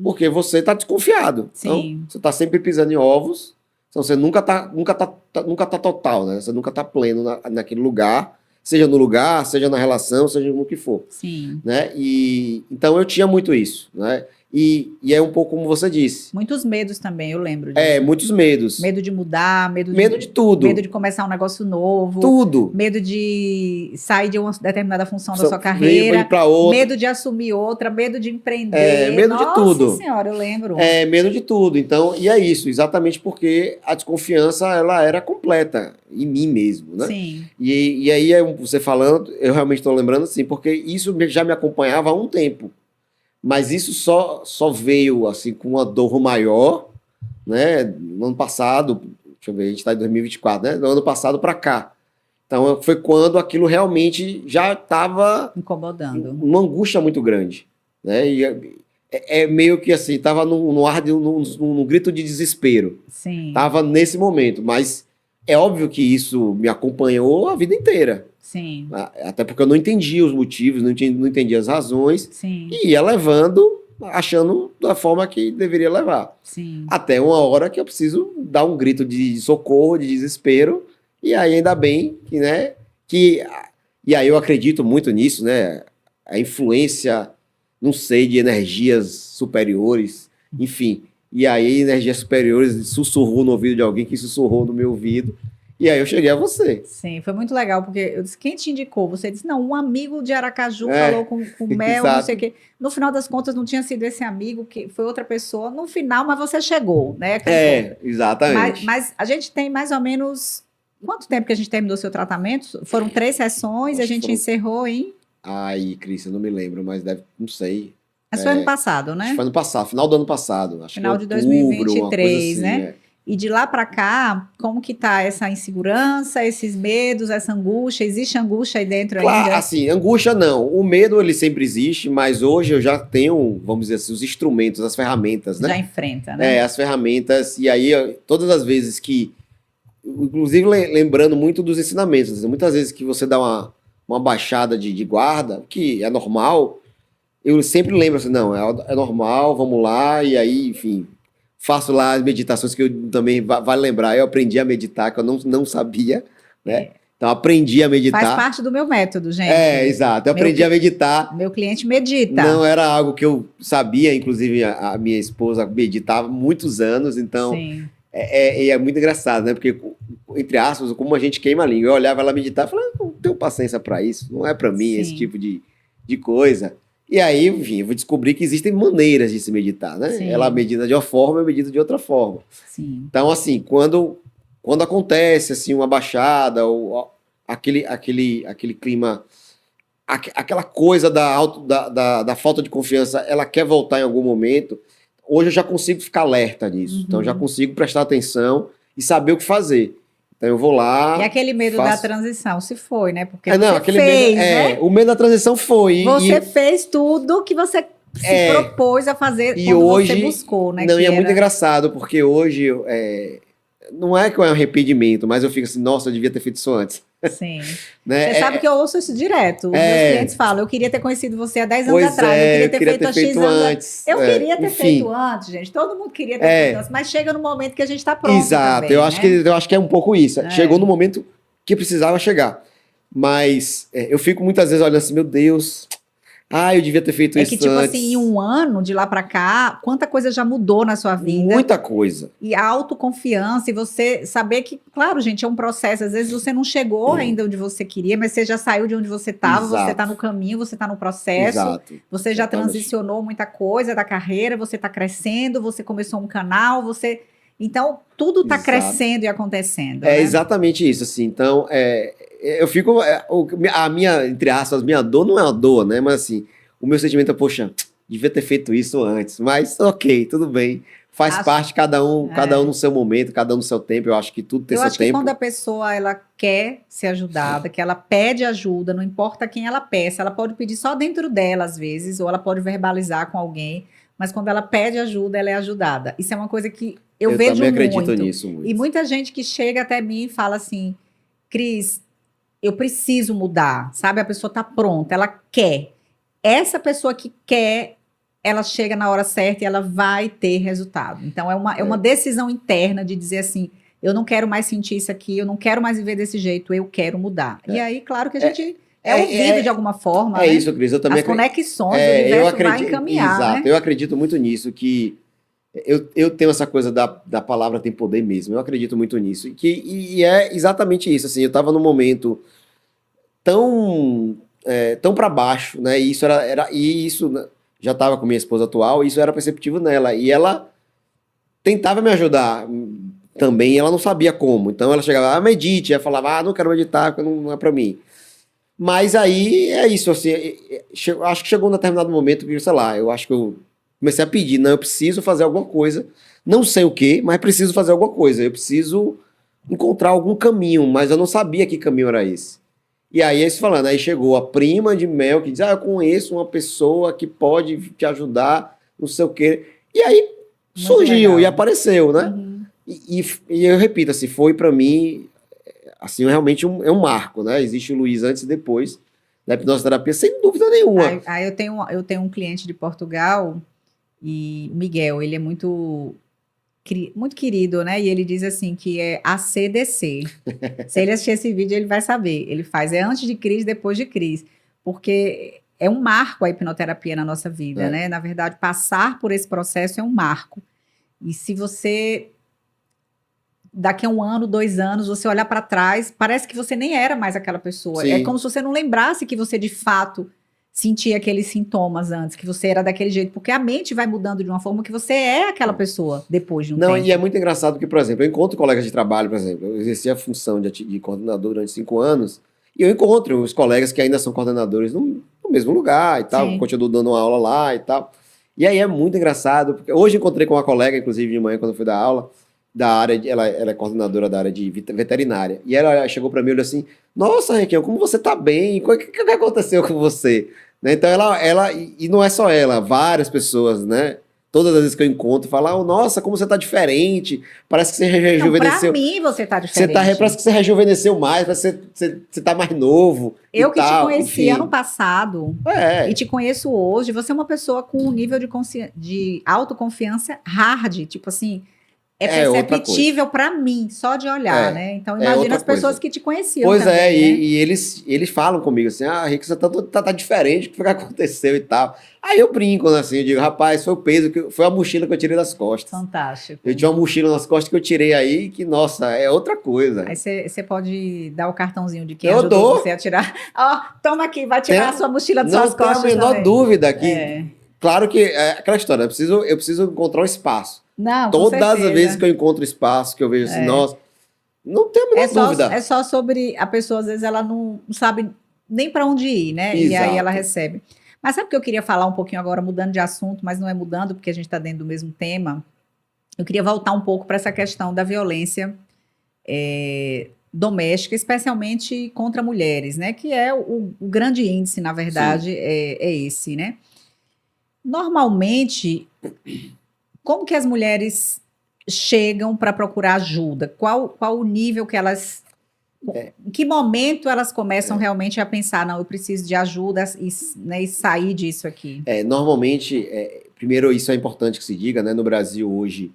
Porque você está desconfiado. Sim. Então, você está sempre pisando em ovos. Então, você nunca tá total, né? Você nunca está pleno naquele lugar. Seja no lugar, seja na relação, seja no que for. Sim. Né? Então eu tinha muito isso. Né? E é um pouco como você disse. Muitos medos também, eu lembro disso. Muitos medos. Medo de mudar, medo de tudo. Medo de começar um negócio novo. Tudo. Medo de sair de uma determinada função da sua carreira. Ir pra outra. Medo de assumir outra, medo de empreender. Medo de tudo. Nossa senhora, eu lembro. Medo de tudo. Então, e é isso, exatamente porque a desconfiança, ela era completa em mim mesmo, né? Sim. E aí, você falando, eu realmente estou lembrando assim, porque isso já me acompanhava há um tempo. Mas isso só veio assim com uma dor maior, né? No ano passado, deixa eu ver, a gente está em 2024, né? No ano passado para cá. Então foi quando aquilo realmente já estava incomodando, uma angústia muito grande, né? E meio que assim, estava no ar num grito de desespero. Sim. Tava nesse momento, mas é óbvio que isso me acompanhou a vida inteira. Sim. Até porque eu não entendia os motivos, não entendia as razões. Sim. E ia levando, achando da forma que deveria levar. Sim. Até uma hora que eu preciso dar um grito de socorro, de desespero. E aí ainda bem que, né? E aí eu acredito muito nisso, né? a influência, não sei, de energias superiores, enfim. E aí, energias superiores sussurrou no ouvido de alguém que sussurrou no meu ouvido. E aí eu cheguei a você. Sim, foi muito legal, porque eu disse, quem te indicou? Você disse, não, um amigo de Aracaju É, falou com o Mel, não exato. sei o quê. No final das contas, não tinha sido esse amigo, que foi outra pessoa. No final, mas você chegou, né? Que importa. Exatamente. Mas a gente tem mais ou menos... Quanto tempo que a gente terminou seu tratamento? Foram 3 sessões, Acho a que gente foram- encerrou em... Aí, Cris, eu não me lembro, mas deve, não sei. Mas foi ano passado, Acho né? que foi ano passado, final do ano passado. Acho Final que de outubro, uma coisa 2023, assim. né? E de lá para cá, como que tá essa insegurança, esses medos, essa angústia? Existe angústia aí dentro Claro, ainda? assim, angústia não. O medo, ele sempre existe, mas hoje eu já tenho, vamos dizer assim, os instrumentos, as ferramentas, né? Já enfrenta, né? As ferramentas. E aí, todas as vezes que... Inclusive, lembrando muito dos ensinamentos. Né? Muitas vezes que você dá uma baixada de guarda, que é normal, eu sempre lembro assim, não, é normal, vamos lá, e aí, enfim, faço lá as meditações que eu também, vale lembrar, eu aprendi a meditar, que eu não sabia, né? Então, aprendi a meditar. Faz parte do meu método, gente. Exato, eu aprendi a meditar. Meu cliente medita. Não era algo que eu sabia, inclusive a minha esposa meditava há muitos anos, então... Sim. É muito engraçado, né? Porque, entre aspas, como a gente queima a língua. Eu olhava ela meditar e falava, não tenho paciência para isso, não é para mim Sim. esse tipo de coisa. E aí, enfim, eu vou descobrir que existem maneiras de se meditar, né? Sim. Ela medita de uma forma, eu medito de outra forma. Sim. Então, assim, quando acontece assim, uma baixada, ou aquele clima, aquela coisa da falta de confiança, ela quer voltar em algum momento. Hoje eu já consigo ficar alerta nisso. Então, eu já consigo prestar atenção e saber o que fazer. Então, eu vou lá... E aquele medo da transição se foi, né? Porque aquele fez, medo, né? O medo da transição foi. Você fez tudo que você se propôs a fazer e quando hoje, você buscou, né? Não, e é muito engraçado, porque hoje... não é que é um arrependimento, mas eu fico assim, nossa, eu devia ter feito isso antes. Sim. Né? Você sabe que eu ouço isso direto. Os meus clientes falam, eu queria ter conhecido você há 10 anos atrás, eu queria ter feito X antes. Eu queria ter feito antes, gente. Todo mundo queria ter feito antes, mas chega no momento que a gente está pronto. Exato, também, eu acho que é um pouco isso. Chegou no momento que precisava chegar. Mas eu fico muitas vezes olhando assim, meu Deus... eu devia ter feito isso antes. É que, tipo assim, em um ano de lá pra cá, quanta coisa já mudou na sua vida. Muita coisa. E a autoconfiança, e você saber que, claro, gente, é um processo. Às vezes você não chegou ainda onde você queria, mas você já saiu de onde você estava, você está no caminho, você está no processo. Exato. Você já transicionou muita coisa da carreira, você está crescendo, você começou um canal, você... Então, tudo está crescendo e acontecendo. É exatamente isso, assim. Então, eu fico... a minha, entre aspas, minha dor não é uma dor, né? Mas, assim, o meu sentimento é, poxa, devia ter feito isso antes. Mas, ok, tudo bem. Faz parte, cada um no seu momento, cada um no seu tempo. Eu acho que tudo tem seu tempo. Eu acho que quando a pessoa, ela quer ser ajudada, que ela pede ajuda, não importa quem ela peça, ela pode pedir só dentro dela, às vezes, ou ela pode verbalizar com alguém, mas quando ela pede ajuda, ela é ajudada. Isso é uma coisa que eu vejo muito. Eu também acredito nisso muito. E muita gente que chega até mim e fala assim, Cris, eu preciso mudar, sabe? A pessoa está pronta, ela quer. Essa pessoa que quer, ela chega na hora certa e ela vai ter resultado. Então, é uma decisão interna de dizer assim, eu não quero mais sentir isso aqui, eu não quero mais viver desse jeito, eu quero mudar. E aí, claro que a gente... ouvido de alguma forma, né? Isso, Cris, eu também... As conexões, o universo vai encaminhar, exato, né? Eu acredito muito nisso, que eu tenho essa coisa da palavra tem poder mesmo, eu acredito muito nisso, e é exatamente isso, assim, eu estava num momento tão para baixo, né, e isso já estava com minha esposa atual, e isso era perceptível nela, e ela tentava me ajudar também, ela não sabia como, então ela chegava, medite, ela falava, não quero meditar, não é para mim. Mas aí é isso, assim, acho que chegou um determinado momento que, sei lá, eu acho que eu comecei a pedir, não, eu preciso fazer alguma coisa, não sei o que, mas preciso fazer alguma coisa, eu preciso encontrar algum caminho, mas eu não sabia que caminho era esse. E aí, falando, aí chegou a prima de Mel, que diz, eu conheço uma pessoa que pode te ajudar, não sei o que, e aí muito surgiu legal. E apareceu, né? Uhum. E eu repito, assim, foi para mim... assim, realmente é um marco, né? Existe o Luiz antes e depois da hipnoterapia, sem dúvida nenhuma. Eu tenho um cliente de Portugal, e Miguel, ele é muito querido, né? E ele diz assim, que é ACDC. Se ele assistir esse vídeo, ele vai saber. Ele faz, antes de Cris, depois de Cris. Porque é um marco a hipnoterapia na nossa vida, É. né? Na verdade, passar por esse processo é um marco. E se você, daqui a 1 ano, 2 anos, você olhar para trás, parece que você nem era mais aquela pessoa. Sim. É como se você não lembrasse que você, de fato, sentia aqueles sintomas antes, que você era daquele jeito. Porque a mente vai mudando de uma forma que você é aquela pessoa depois de um Não, tempo. e é muito engraçado porque, por exemplo, eu encontro colegas de trabalho, por exemplo, eu exerci a função de coordenador durante 5 anos, e eu encontro os colegas que ainda são coordenadores no mesmo lugar e tal, Sim. continuo dando uma aula lá e tal. E aí é muito engraçado, porque hoje encontrei com uma colega, inclusive de manhã, quando eu fui dar aula, da área, ela é coordenadora da área de veterinária, e ela chegou para mim e olhou assim, nossa, Raquel, como você tá bem? O que aconteceu com você? Né? Então e não é só ela, várias pessoas, né? Todas as vezes que eu encontro, falam, nossa, como você tá diferente, parece que você Não, rejuvenesceu. pra mim você tá Você diferente. parece que você rejuvenesceu mais, parece que você tá mais novo. Eu e que te tal, conheci enfim. ano passado É, e te conheço hoje, você é uma pessoa com um nível de autoconfiança hard, tipo assim, É outra perceptível pra mim, só de olhar, É, né? Então é imagina outra as pessoas coisa. que te conheciam pois também, é, né? e eles falam comigo assim, Rick, você tá diferente, o que foi que aconteceu e tal. Aí eu brinco, né, assim, eu digo, rapaz, foi o peso, foi a mochila que eu tirei das costas. Fantástico. Eu tinha uma mochila nas costas que eu tirei aí, que, nossa, é outra coisa. Aí você pode dar o cartãozinho de quem Eu ajudou dou. você a tirar. Ó, toma aqui, vai tirar a sua mochila de Não suas tem a costas menor também. dúvida que, É. claro que é aquela história, eu preciso encontrar um espaço. Não, com Todas as certeza. vezes que eu encontro espaço, que eu vejo assim, É. nossa, não tenho a menor dúvida. É só sobre a pessoa, às vezes, ela não sabe nem para onde ir, né? E aí Exato. ela recebe. Mas sabe o que eu queria falar um pouquinho agora, mudando de assunto, mas não é mudando, porque a gente está dentro do mesmo tema. Eu queria voltar um pouco para essa questão da violência doméstica, especialmente contra mulheres, né? Que é o grande índice, na verdade, é esse, né? Normalmente, como que as mulheres chegam para procurar ajuda? Qual o nível que elas... Em que momento elas começam realmente a pensar, não, eu preciso de ajuda e sair disso aqui? Normalmente, primeiro isso é importante que se diga, né? No Brasil hoje,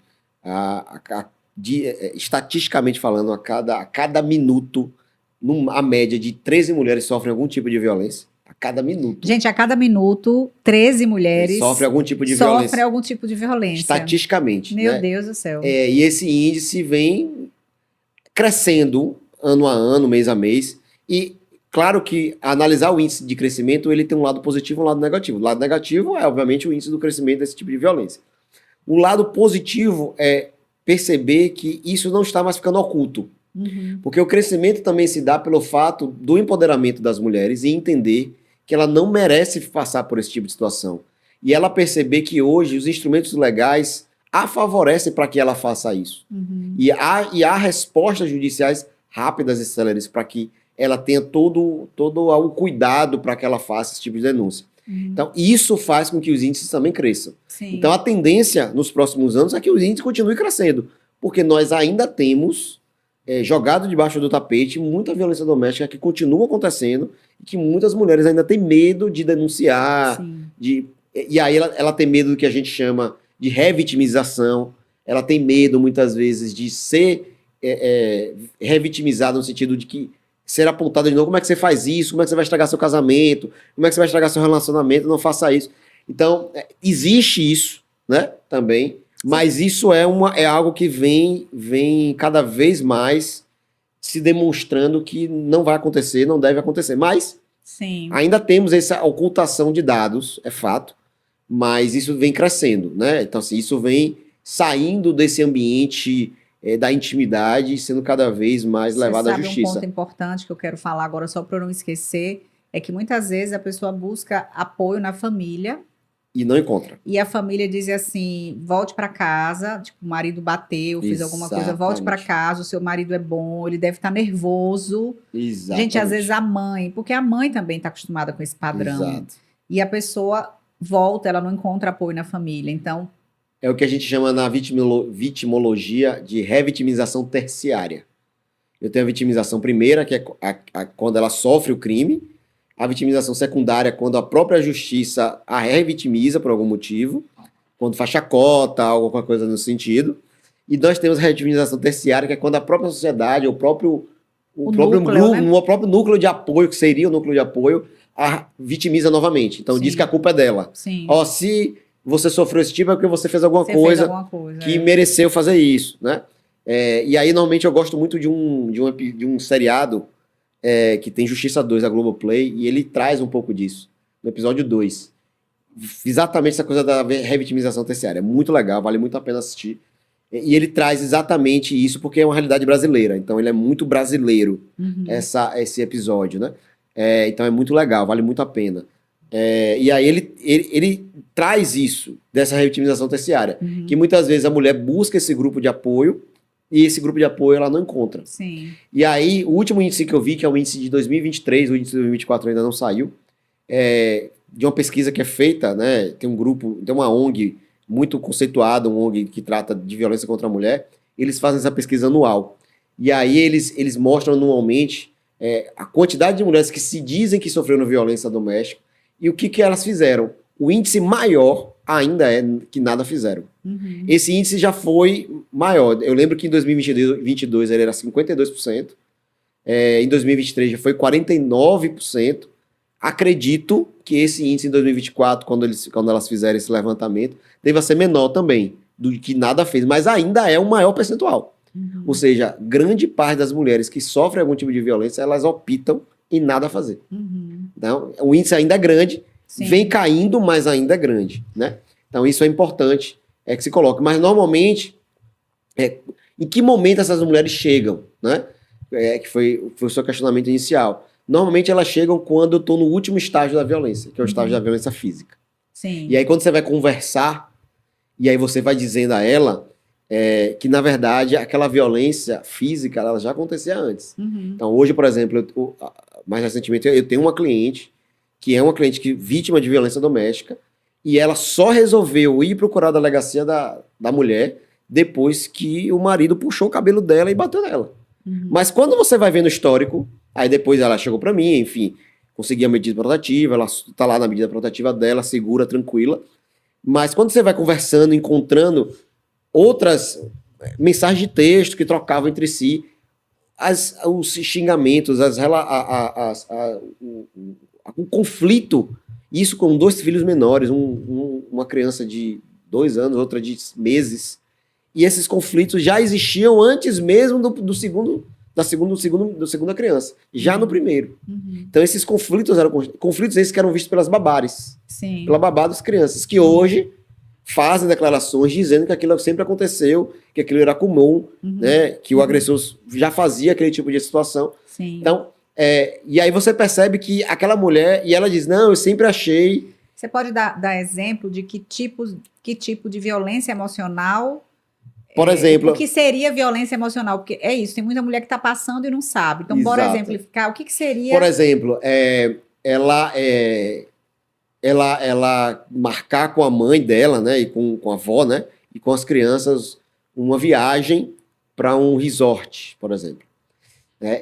estatisticamente falando, a cada minuto, a média de 13 mulheres sofrem algum tipo de violência. A cada minuto. Gente, a cada minuto, 13 mulheres sofrem algum tipo de violência. Estatisticamente. Meu né? Deus do céu. E esse índice vem crescendo ano a ano, mês a mês. E claro que analisar o índice de crescimento, ele tem um lado positivo e um lado negativo. O lado negativo é, obviamente, o índice do crescimento desse tipo de violência. O lado positivo é perceber que isso não está mais ficando oculto. Uhum. Porque o crescimento também se dá pelo fato do empoderamento das mulheres e entender que ela não merece passar por esse tipo de situação. E ela perceber que hoje os instrumentos legais a favorecem para que ela faça isso. Uhum. E há respostas judiciais rápidas e céleres para que ela tenha todo o cuidado para que ela faça esse tipo de denúncia. Uhum. Então, isso faz com que os índices também cresçam. Sim. Então, a tendência nos próximos anos é que os índices continuem crescendo, porque nós ainda temos jogado debaixo do tapete muita violência doméstica que continua acontecendo e que muitas mulheres ainda têm medo de denunciar, Sim. E aí ela tem medo do que a gente chama de revitimização, ela tem medo muitas vezes de ser revitimizada no sentido de que ser apontada de novo, como é que você faz isso, como é que você vai estragar seu casamento, como é que você vai estragar seu relacionamento, não faça isso. Então, existe isso, né, também, mas isso é algo que vem cada vez mais se demonstrando que não vai acontecer, não deve acontecer. Mas Sim. ainda temos essa ocultação de dados, é fato, mas isso vem crescendo, né? Então, assim, isso vem saindo desse ambiente da intimidade e sendo cada vez mais levado à justiça. Um ponto importante que eu quero falar agora, só para eu não esquecer, é que muitas vezes a pessoa busca apoio na família, e não encontra. E a família diz assim, volte para casa, tipo, o marido bateu, fez alguma coisa, volte para casa, o seu marido é bom, ele deve estar nervoso. Exatamente. Gente, às vezes a mãe, porque a mãe também está acostumada com esse padrão. Exato. E a pessoa volta, ela não encontra apoio na família, então... É o que a gente chama na vitimologia de revitimização terciária. Eu tenho a vitimização primeira, que é quando ela sofre o crime, a vitimização secundária, quando a própria justiça a revitimiza por algum motivo, quando faz chacota, alguma coisa nesse sentido. E nós temos a revitimização terciária, que é quando a própria sociedade, o próprio núcleo, núcleo, né? o próprio núcleo de apoio, que seria o núcleo de apoio, a vitimiza novamente. Então diz Sim. que a culpa é dela. Sim. Ó, se você sofreu esse tipo é porque você fez alguma Você fez coisa alguma coisa. que mereceu fazer isso, né? E aí, normalmente, eu gosto muito de um seriado que tem Justiça 2, da Globoplay, e ele traz um pouco disso, no episódio 2. Exatamente essa coisa da revitimização terciária. É muito legal, vale muito a pena assistir. E ele traz exatamente isso, porque é uma realidade brasileira. Então, ele é muito brasileiro, Uhum. esse episódio, né? Então, é muito legal, vale muito a pena. E aí, ele traz isso, dessa revitimização terciária. Uhum. Que muitas vezes a mulher busca esse grupo de apoio, e esse grupo de apoio ela não encontra. Sim. E aí, o último índice que eu vi, que é o índice de 2023, o índice de 2024 ainda não saiu, de uma pesquisa que é feita, né? Tem um grupo, tem uma ONG muito conceituada, uma ONG que trata de violência contra a mulher, eles fazem essa pesquisa anual. E aí eles mostram anualmente a quantidade de mulheres que se dizem que sofreram violência doméstica e o que elas fizeram. O índice maior ainda é que nada fizeram. Uhum. Esse índice já foi maior. Eu lembro que em 2022 ele era 52%. Em 2023 já foi 49%. Acredito que esse índice em 2024, quando elas fizerem esse levantamento, deva ser menor também, do que nada fez. Mas ainda é um maior percentual. Uhum. Ou seja, grande parte das mulheres que sofrem algum tipo de violência, elas optam em nada fazer. Uhum. Então, o índice ainda é grande, Sim. vem caindo, mas ainda é grande, né? Então, isso é importante que se coloque. Mas, normalmente, em que momento essas mulheres chegam, né? Que foi o seu questionamento inicial. Normalmente, elas chegam quando eu estou no último estágio da violência, que é o estágio da violência física. Sim. E aí, quando você vai conversar, e aí você vai dizendo a ela que, na verdade, aquela violência física, ela já acontecia antes. Uhum. Então, hoje, por exemplo, mais recentemente, eu tenho uma cliente que é uma cliente vítima de violência doméstica, e ela só resolveu ir procurar a delegacia da mulher depois que o marido puxou o cabelo dela e bateu nela. Uhum. Mas quando você vai vendo o histórico, aí depois ela chegou para mim, enfim, consegui a medida protetiva, ela tá lá na medida protetiva dela, segura, tranquila. Mas quando você vai conversando, encontrando outras mensagens de texto que trocavam entre si, os xingamentos, o conflito, isso com 2 filhos menores, uma criança de 2 anos, outra de meses, e esses conflitos já existiam antes mesmo da segunda criança, já no primeiro. Uhum. Então esses conflitos eram conflitos esses que eram vistos pelas babás, Sim. pela babá das crianças, que hoje fazem declarações dizendo que aquilo sempre aconteceu, que aquilo era comum, né, que o agressor já fazia aquele tipo de situação. Sim. Então, e aí você percebe que aquela mulher, e ela diz, não, eu sempre achei... Você pode dar exemplo de que tipo de violência emocional... Por exemplo... O que seria violência emocional? Porque é isso, tem muita mulher que está passando e não sabe. Então, bora Exato. exemplificar. O que seria... Por exemplo, ela marcar com a mãe dela, né, e com a avó, né, e com as crianças, uma viagem para um resort, por exemplo.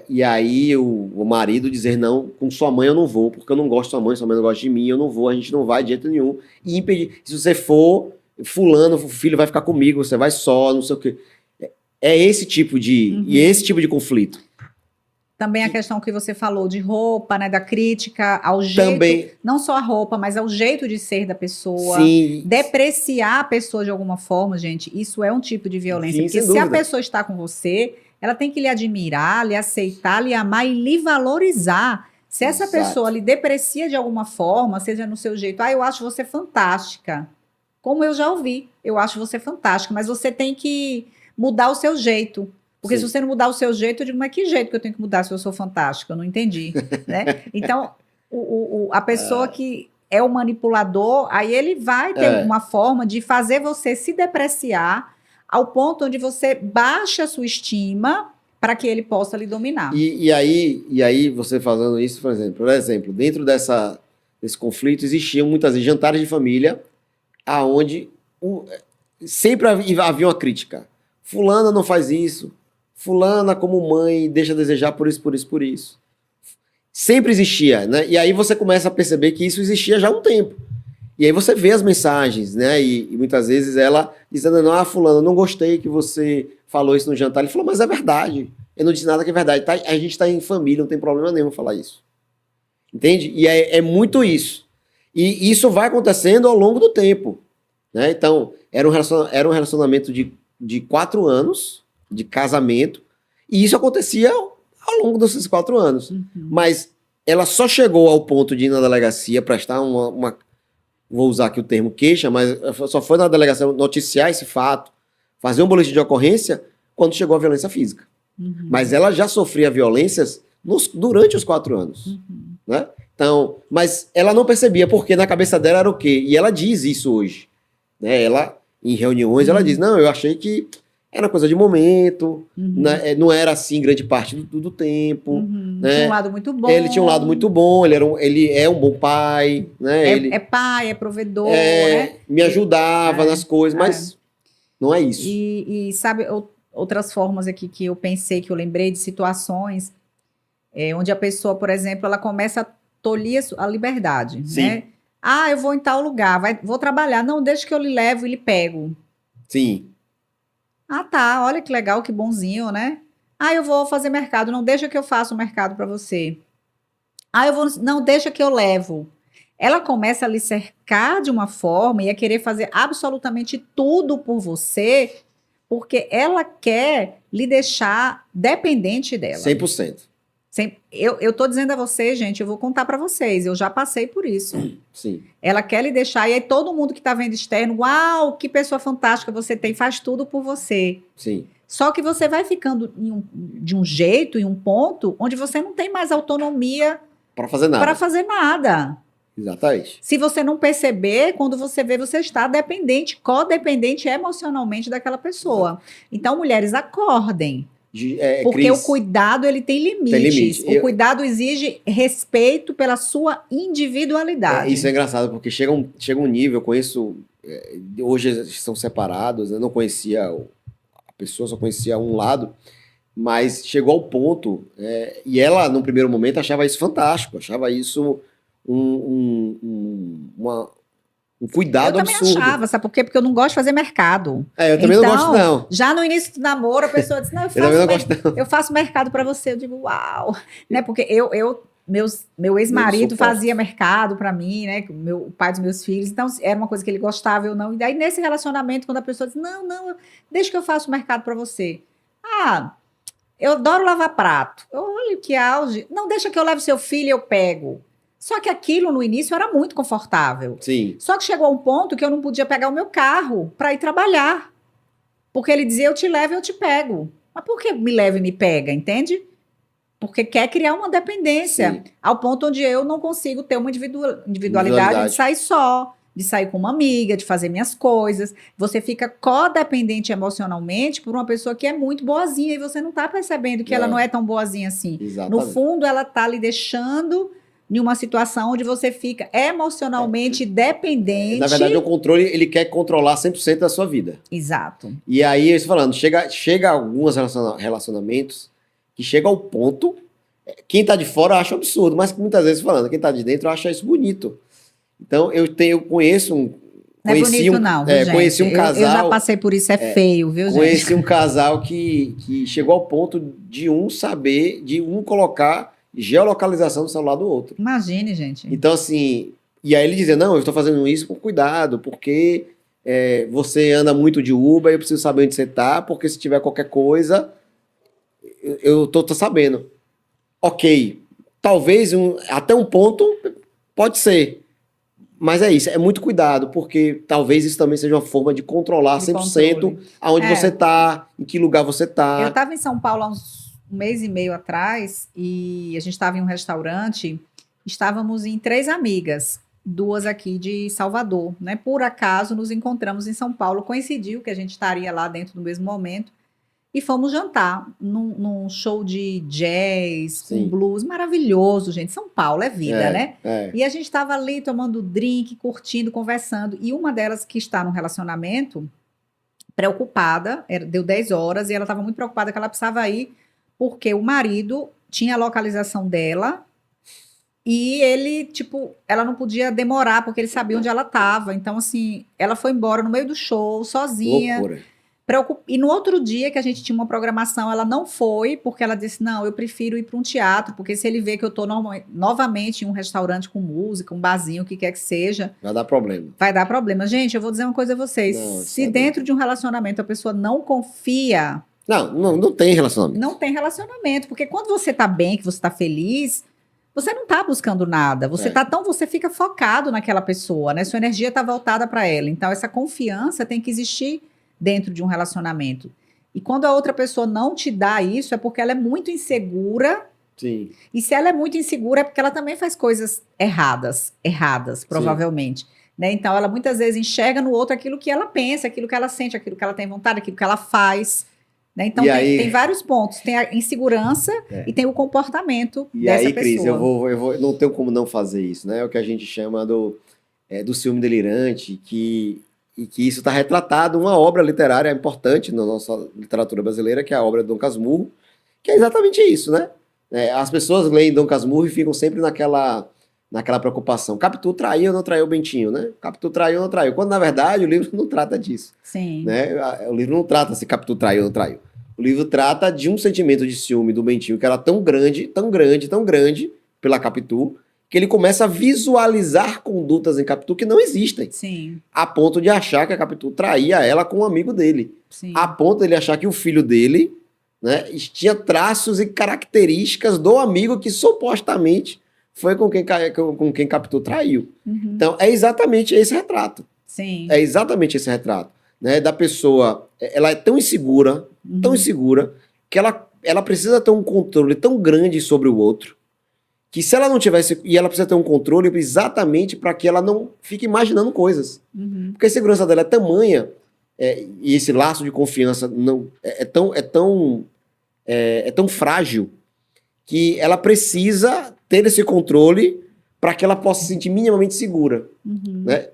E aí o marido dizer, não, com sua mãe eu não vou, porque eu não gosto da sua mãe não gosta de mim, eu não vou, a gente não vai de jeito nenhum. E impedir, se você for, fulano, o filho vai ficar comigo, você vai só, não sei o quê. É esse tipo de, e esse tipo de conflito. Também a questão que você falou de roupa, né, da crítica ao jeito, Também, não só a roupa, mas ao jeito de ser da pessoa. sim, Depreciar a pessoa de alguma forma, gente, isso é um tipo de violência. Sim, Porque sem se a dúvida. pessoa está com você, ela tem que lhe admirar, lhe aceitar, lhe amar e lhe valorizar. Se essa Exato. pessoa lhe deprecia de alguma forma, seja no seu jeito, eu acho você fantástica. Como eu já ouvi, eu acho você fantástica, mas você tem que mudar o seu jeito. Porque Sim. se você não mudar o seu jeito, eu digo, mas que jeito que eu tenho que mudar se eu sou fantástica? Eu não entendi, né? Então, a pessoa que é o manipulador, aí ele vai ter uma forma de fazer você se depreciar ao ponto onde você baixa a sua estima para que ele possa lhe dominar. E aí você fazendo isso, por exemplo, dentro desse conflito existiam muitas vezes jantares de família aonde sempre havia uma crítica. Fulana não faz isso. Fulana, como mãe, deixa a desejar por isso, por isso, por isso. Sempre existia, né? E aí você começa a perceber que isso existia já há um tempo. E aí você vê as mensagens, né? E muitas vezes ela dizendo, não, fulana, eu não gostei que você falou isso no jantar. Ele falou, mas é verdade. Eu não disse nada que é verdade. A gente está em família, não tem problema nenhum falar isso. Entende? E é muito isso. E isso vai acontecendo ao longo do tempo. Né? Então, era um relacionamento de 4 anos de casamento, e isso acontecia ao longo desses 4 anos. Mas ela só chegou ao ponto de ir na delegacia prestar vou usar aqui o termo queixa, mas só foi na delegacia noticiar esse fato, fazer um boletim de ocorrência, quando chegou a violência física. Mas ela já sofria violências durante os 4 anos. Né? Então, mas ela não percebia, porque na cabeça dela era o quê? E ela diz isso hoje. Né? Ela, em reuniões, ela diz, não, eu achei que era coisa de momento, né? Não era assim grande parte do tempo. Né? Tinha um lado muito bom. Ele tinha um lado muito bom, ele é um bom pai. Né? É pai, é provedor, né? Me ajudava nas coisas, mas não é isso. E sabe, outras formas aqui que eu pensei, que eu lembrei de situações onde a pessoa, por exemplo, ela começa a tolir a liberdade, Sim. né? Ah, eu vou em tal lugar, vou trabalhar. Não, deixa que eu lhe levo e lhe pego. Sim. Ah, tá, olha que legal, que bonzinho, né? Ah, eu vou fazer mercado. Não, deixa que eu faça o mercado para você. Ah, não, deixa que eu levo. Ela começa a lhe cercar de uma forma e a querer fazer absolutamente tudo por você, porque ela quer lhe deixar dependente dela. 100%. Eu tô dizendo a vocês, gente, eu vou contar para vocês, eu já passei por isso. Sim. Ela quer lhe deixar, e aí todo mundo que tá vendo externo, uau, que pessoa fantástica você tem, faz tudo por você. Sim. Só que você vai ficando de um jeito, em um ponto, onde você não tem mais autonomia para fazer nada. Para fazer nada. Exatamente. Se você não perceber, quando você vê, você está dependente, codependente emocionalmente daquela pessoa. Exato. Então, mulheres, acordem. Porque Cris, o cuidado, ele tem limites. Tem limite. O cuidado exige respeito pela sua individualidade. Isso é engraçado, porque chega um nível, eu conheço, hoje eles são separados, eu não conhecia a pessoa, só conhecia um lado, mas chegou ao ponto, e ela, num primeiro momento, achava isso fantástico, achava isso um cuidado absurdo. Eu também achava, sabe por quê? Porque eu não gosto de fazer mercado. Eu também não gosto, não. Já no início do namoro, a pessoa disse, não, eu faço mercado para você. Eu digo, uau. Né? Porque meu ex-marido fazia mercado para mim, né? O pai dos meus filhos. Então, era uma coisa que ele gostava, eu não. E daí, nesse relacionamento, quando a pessoa diz, não, deixa que eu faço mercado para você. Ah, eu adoro lavar prato. Olha que auge. Não, deixa que eu leve seu filho e eu pego. Só que aquilo no início era muito confortável. Sim. Só que chegou a um ponto que eu não podia pegar o meu carro para ir trabalhar. Porque ele dizia, eu te levo e eu te pego. Mas por que me leva e me pega, entende? Porque quer criar uma dependência. Sim. Ao ponto onde eu não consigo ter uma individualidade de sair só, de sair com uma amiga, de fazer minhas coisas. Você fica codependente emocionalmente por uma pessoa que é muito boazinha e você não está percebendo que ela não é tão boazinha assim. Exatamente. No fundo, ela está lhe deixando em uma situação onde você fica emocionalmente dependente. Na verdade, o controle, ele quer controlar 100% da sua vida. Exato. E aí, eu estou falando, chega alguns relacionamentos que chega ao ponto, quem está de fora acha um absurdo, mas muitas vezes falando, quem está de dentro acha isso bonito. Então, eu conheço um... Não é bonito não, viu, gente? Conheci um casal... Eu já passei por isso, feio, viu, gente? Conheci um casal que chegou ao ponto de um colocar geolocalização do celular do outro. Imagine, gente. Então, assim, e aí ele dizia, não, eu estou fazendo isso com cuidado, porque você anda muito de Uber, eu preciso saber onde você está, porque se tiver qualquer coisa, eu tô sabendo. Ok, talvez até um ponto pode ser, mas é isso, é muito cuidado, porque talvez isso também seja uma forma de controlar 100% aonde você está, em que lugar você está. Eu estava em São Paulo há uns 1,5 meses atrás e a gente estava em um restaurante, estávamos em 3 amigas, 2 aqui de Salvador, né? Por acaso nos encontramos em São Paulo, coincidiu que a gente estaria lá dentro do mesmo momento e fomos jantar num show de jazz, com blues, maravilhoso, gente. São Paulo é vida, né? E a gente estava ali tomando drink, curtindo, conversando, e uma delas que está num relacionamento, preocupada, deu 10 horas e ela estava muito preocupada que ela precisava ir porque o marido tinha a localização dela e ele, tipo, ela não podia demorar porque ele sabia onde ela estava. Então, assim, ela foi embora no meio do show, sozinha. Loucura. E no outro dia que a gente tinha uma programação, ela não foi, porque ela disse, não, eu prefiro ir para um teatro, porque se ele vê que eu estou novamente em um restaurante com música, um barzinho, o que quer que seja, Vai dar problema. vai dar problema. Gente, eu vou dizer uma coisa a vocês, Não, se sabe. dentro de um relacionamento a pessoa não confia, Não tem relacionamento. não tem relacionamento, porque quando você tá bem, que você tá feliz, você não tá buscando nada, você você fica focado naquela pessoa, né? Sua energia tá voltada para ela. Então essa confiança tem que existir dentro de um relacionamento. E quando a outra pessoa não te dá isso, é porque ela é muito insegura. Sim. E se ela é muito insegura, é porque ela também faz coisas erradas, provavelmente. Né? Então ela muitas vezes enxerga no outro aquilo que ela pensa, aquilo que ela sente, aquilo que ela tem vontade, aquilo que ela faz. Né? Então tem vários pontos. Tem a insegurança e tem o comportamento dessa pessoa. Cris, eu vou, não tenho como não fazer isso, né? É o que a gente chama do ciúme delirante, e que isso está retratado em uma obra literária importante na nossa literatura brasileira, que é a obra de Dom Casmurro, que é exatamente isso, né? As pessoas leem Dom Casmurro e ficam sempre naquela preocupação. Capitu traiu ou não traiu o Bentinho, né? Capitu traiu ou não traiu. Quando, na verdade, o livro não trata disso. Sim. Né? O livro não trata se Capitu traiu ou não traiu. O livro trata de um sentimento de ciúme do Bentinho que era tão grande, tão grande, tão grande pela Capitu, que ele começa a visualizar condutas em Capitu que não existem. Sim. A ponto de achar que a Capitu traía ela com um amigo dele. Sim. A ponto de ele achar que o filho dele, né, tinha traços e características do amigo que supostamente foi com quem Capitu traiu. Uhum. Então, é exatamente esse retrato. Sim. É exatamente esse retrato. Né, da pessoa, ela é tão insegura, que ela precisa ter um controle tão grande sobre o outro, que se ela não tivesse, e ela precisa ter um controle exatamente para que ela não fique imaginando coisas. Uhum. Porque a segurança dela é tamanha, e esse laço de confiança não é tão frágil, que ela precisa ter esse controle para que ela possa se sentir minimamente segura. Uhum. Né?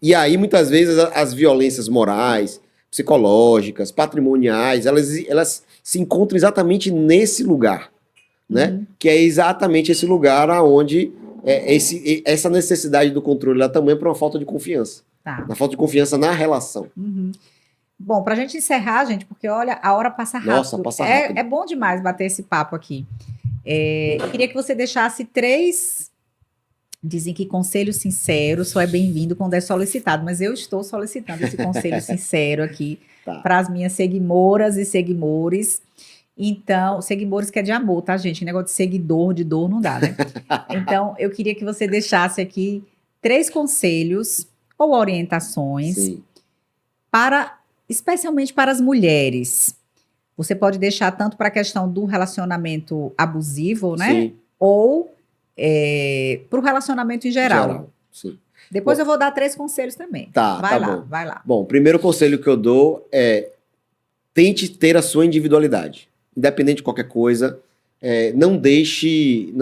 E aí, muitas vezes, as violências morais, psicológicas, patrimoniais, elas se encontram exatamente nesse lugar, né? Que é exatamente esse lugar onde essa necessidade do controle é tamanha por uma falta de confiança. Tá. Uma falta de confiança na relação. Uhum. Bom, pra gente encerrar, gente, porque olha, a hora passa rápido. Nossa, passa rápido. É bom demais bater esse papo aqui. Eu queria que você deixasse 3... Dizem que conselho sincero só é bem-vindo quando é solicitado, mas eu estou solicitando esse conselho sincero aqui para as minhas seguimoras e seguimores. Então, seguimores que é de amor, tá, gente? Negócio de seguidor, de dor, não dá, né? Então, eu queria que você deixasse aqui 3 conselhos ou orientações especialmente para as mulheres. Você pode deixar tanto para a questão do relacionamento abusivo, né? Sim. Ou para o relacionamento em geral. Sim. Depois eu vou dar 3 conselhos também. Vai lá. Bom, o primeiro conselho que eu dou é tente ter a sua individualidade. Independente de qualquer coisa, não deixe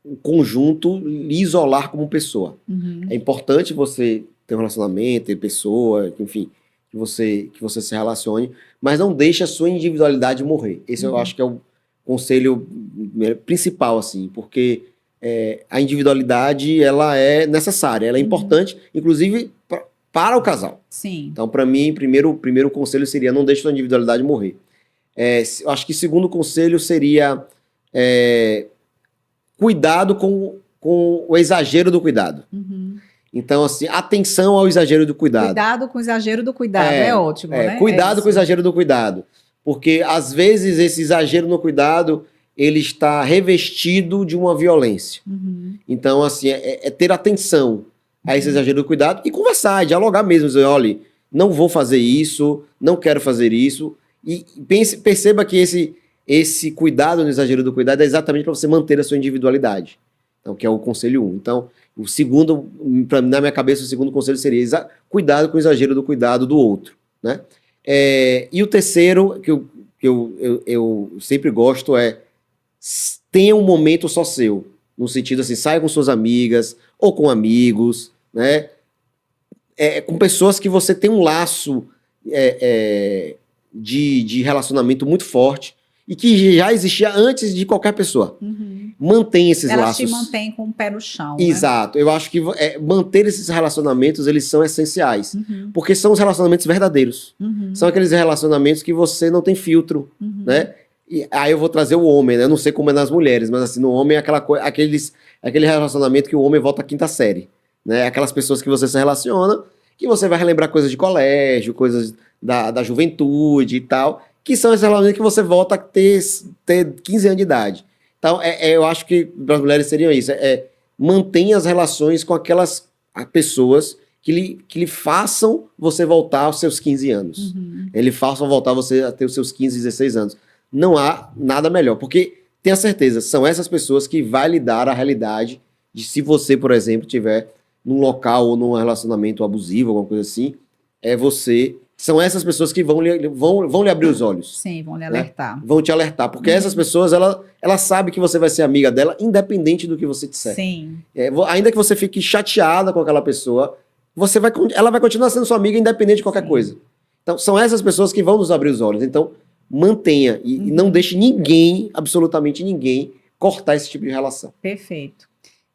o conjunto lhe isolar como pessoa. Uhum. É importante você ter um relacionamento, ter pessoa, enfim, que você se relacione, mas não deixe a sua individualidade morrer. Esse eu acho que é o conselho principal, assim, porque a individualidade, ela é necessária, ela é importante, inclusive para o casal. Sim. Então, para mim, primeiro conselho seria não deixe a individualidade morrer. Eu acho que o segundo conselho seria cuidado com o exagero do cuidado. Uhum. Então, assim, atenção ao exagero do cuidado. Cuidado com o exagero do cuidado, é ótimo, né? Cuidado com o exagero do cuidado. Porque, às vezes, esse exagero no cuidado, ele está revestido de uma violência. Uhum. Então, assim, ter atenção a esse exagero do cuidado e conversar, dialogar mesmo. Dizer, olha, não vou fazer isso, não quero fazer isso. E perceba que esse cuidado no exagero do cuidado é exatamente para você manter a sua individualidade. Então, que é o conselho 1. Então, o segundo, na minha cabeça, o segundo conselho seria cuidado com o exagero do cuidado do outro, né? E o terceiro, que eu sempre gosto, tenha um momento só seu. No sentido assim, saia com suas amigas ou com amigos, né? Com pessoas que você tem um laço de relacionamento muito forte e que já existia antes de qualquer pessoa. Mantém esses Elas laços. te mantêm com o pé no chão, né? Exato. Eu acho que manter esses relacionamentos, eles são essenciais. Porque são os relacionamentos verdadeiros. São aqueles relacionamentos que você não tem filtro, né? E aí eu vou trazer o homem, né? Eu não sei como é nas mulheres, mas assim, no homem é aquele relacionamento que o homem volta à quinta série, né? Aquelas pessoas que você se relaciona, que você vai relembrar coisas de colégio, coisas da juventude e tal, que são esses relacionamentos que você volta a ter 15 anos de idade. Então, eu acho que para as mulheres seriam isso. Mantenha as relações com aquelas pessoas que lhe façam você voltar aos seus 15 anos. Ele façam voltar você a ter os seus 15, 16 anos. Não há nada melhor. Porque, tenha certeza, são essas pessoas que vai lhe dar a realidade de se você, por exemplo, estiver num local ou num relacionamento abusivo, alguma coisa assim, são essas pessoas que vão lhe abrir os olhos. Sim, vão lhe né? alertar. Vão te alertar, porque essas pessoas, ela sabe que você vai ser amiga dela, independente do que você disser. Sim. Ainda que você fique chateada com aquela pessoa, ela vai continuar sendo sua amiga, independente de qualquer coisa. Então, são essas pessoas que vão nos abrir os olhos. Então, mantenha e não deixe ninguém, absolutamente ninguém, cortar esse tipo de relação. Perfeito.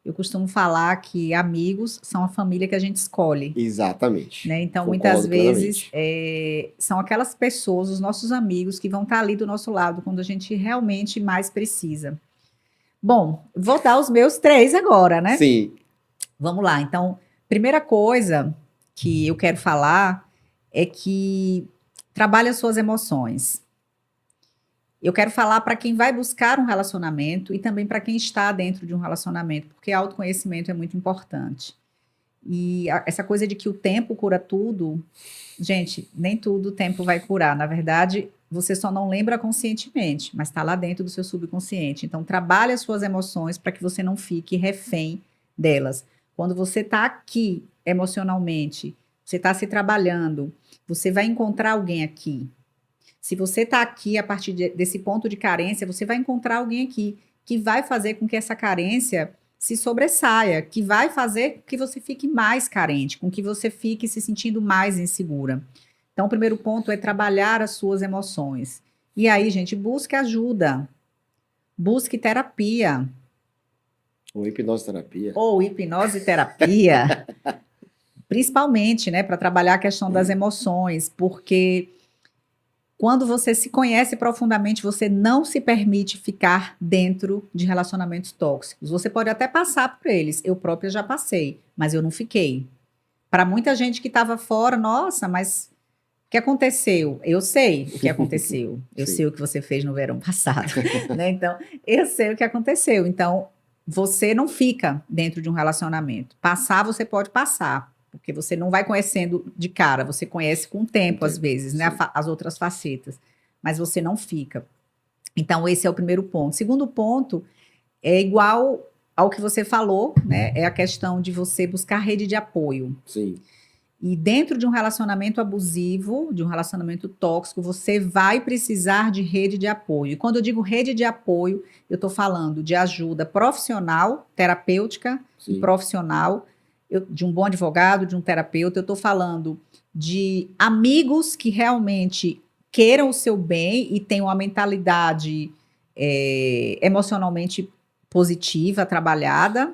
Eu costumo falar que amigos são a família que a gente escolhe. Exatamente. Né? Então, Concordo muitas vezes, plenamente. são aquelas pessoas, os nossos amigos, que vão estar ali do nosso lado quando a gente realmente mais precisa. Bom, vou dar os meus 3 agora, né? Sim. Vamos lá. Então, primeira coisa que eu quero falar é que trabalhe as suas emoções. Eu quero falar para quem vai buscar um relacionamento e também para quem está dentro de um relacionamento, porque autoconhecimento é muito importante. E essa coisa de que o tempo cura tudo, gente, nem tudo o tempo vai curar. Na verdade, você só não lembra conscientemente, mas está lá dentro do seu subconsciente. Então, trabalhe as suas emoções para que você não fique refém delas. Quando você está aqui emocionalmente, você está se trabalhando, você vai encontrar alguém aqui. Se você está aqui a partir desse ponto de carência, você vai encontrar alguém aqui que vai fazer com que essa carência se sobressaia, que vai fazer com que você fique mais carente, com que você fique se sentindo mais insegura. Então, o primeiro ponto é trabalhar as suas emoções. E aí, gente, busque ajuda. Busque terapia. Ou hipnose terapia. Ou hipnose terapia. Principalmente, né, para trabalhar a questão das emoções, porque quando você se conhece profundamente, você não se permite ficar dentro de relacionamentos tóxicos. Você pode até passar por eles. Eu própria já passei, mas eu não fiquei. Para muita gente que estava fora, nossa, mas o que aconteceu? Eu sei o que aconteceu. Eu sei o que você fez no verão passado. Né? Então, eu sei o que aconteceu. Então, você não fica dentro de um relacionamento. Passar, você pode passar. Porque você não vai conhecendo de cara, você conhece com o tempo, às vezes, né, as outras facetas, mas você não fica. Então, esse é o primeiro ponto. Segundo ponto, é igual ao que você falou, né, é a questão de você buscar rede de apoio. Sim. E dentro de um relacionamento abusivo, de um relacionamento tóxico, você vai precisar de rede de apoio. E quando eu digo rede de apoio, eu estou falando de ajuda profissional, terapêutica e profissional, de um bom advogado, de um terapeuta. Eu estou falando de amigos que realmente queiram o seu bem e tenham uma mentalidade emocionalmente positiva, trabalhada.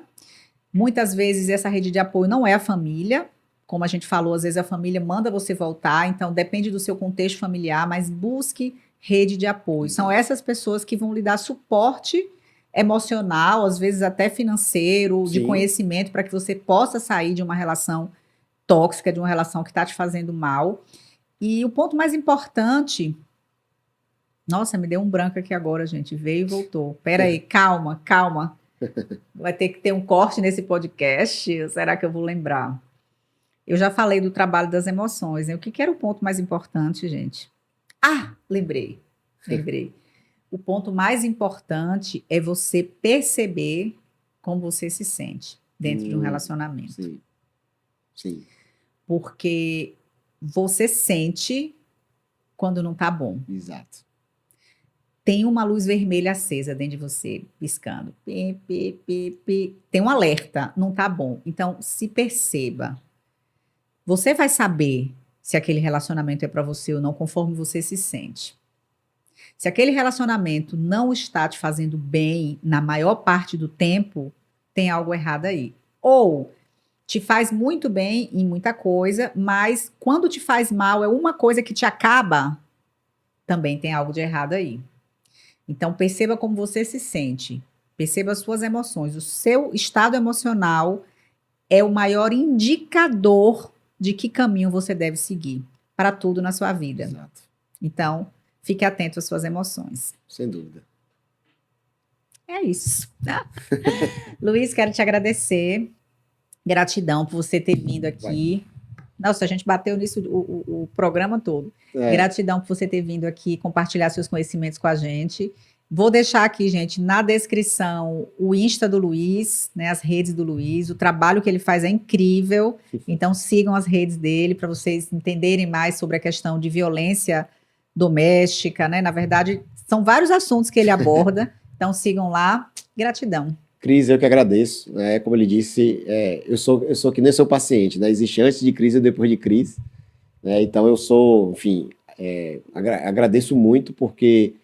Muitas vezes essa rede de apoio não é a família, como a gente falou, às vezes a família manda você voltar, então depende do seu contexto familiar, mas busque rede de apoio. São essas pessoas que vão lhe dar suporte emocional, às vezes até financeiro, de conhecimento, para que você possa sair de uma relação tóxica, de uma relação que está te fazendo mal. E o ponto mais importante... Nossa, me deu um branco aqui agora, gente. Veio e voltou. Peraí, calma. Vai ter que ter um corte nesse podcast. Será que eu vou lembrar? Eu já falei do trabalho das emoções, né? O que era o ponto mais importante, gente? Ah, lembrei. O ponto mais importante é você perceber como você se sente dentro de um relacionamento. Sim. Porque você sente quando não tá bom. Exato. Tem uma luz vermelha acesa dentro de você, piscando. Tem um alerta, não tá bom. Então, se perceba. Você vai saber se aquele relacionamento é para você ou não, conforme você se sente. Se aquele relacionamento não está te fazendo bem na maior parte do tempo, tem algo errado aí. Ou te faz muito bem em muita coisa, mas quando te faz mal, é uma coisa que te acaba, também tem algo de errado aí. Então, perceba como você se sente. Perceba as suas emoções. O seu estado emocional é o maior indicador de que caminho você deve seguir para tudo na sua vida. Exato. Então, fique atento às suas emoções. Sem dúvida. É isso. Luiz, quero te agradecer. Gratidão por você ter vindo aqui. Nossa, a gente bateu nisso o programa todo. Gratidão por você ter vindo aqui compartilhar seus conhecimentos com a gente. Vou deixar aqui, gente, na descrição o Insta do Luiz, né, as redes do Luiz. O trabalho que ele faz é incrível. Então, sigam as redes dele para vocês entenderem mais sobre a questão de violência doméstica, né? Na verdade, são vários assuntos que ele aborda. Então, sigam lá. Gratidão. Cris, eu que agradeço. Como ele disse, eu sou que nem seu paciente, né? Existe antes de crise e depois de crise. Né? Então, eu sou, enfim, agradeço muito porque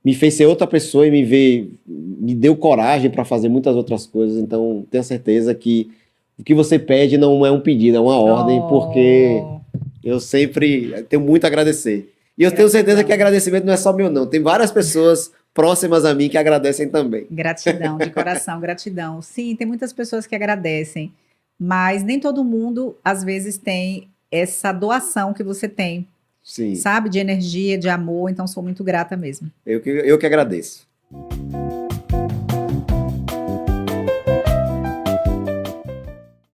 me fez ser outra pessoa e me deu coragem para fazer muitas outras coisas. Então, tenha certeza que o que você pede não é um pedido, é uma ordem, porque eu sempre tenho muito a agradecer. E eu tenho certeza que agradecimento não é só meu, não. Tem várias pessoas próximas a mim que agradecem também. Gratidão, de coração, gratidão. Sim, tem muitas pessoas que agradecem, mas nem todo mundo, às vezes, tem essa doação que você tem. Sim. Sabe? De energia, de amor, então sou muito grata mesmo. Eu que agradeço.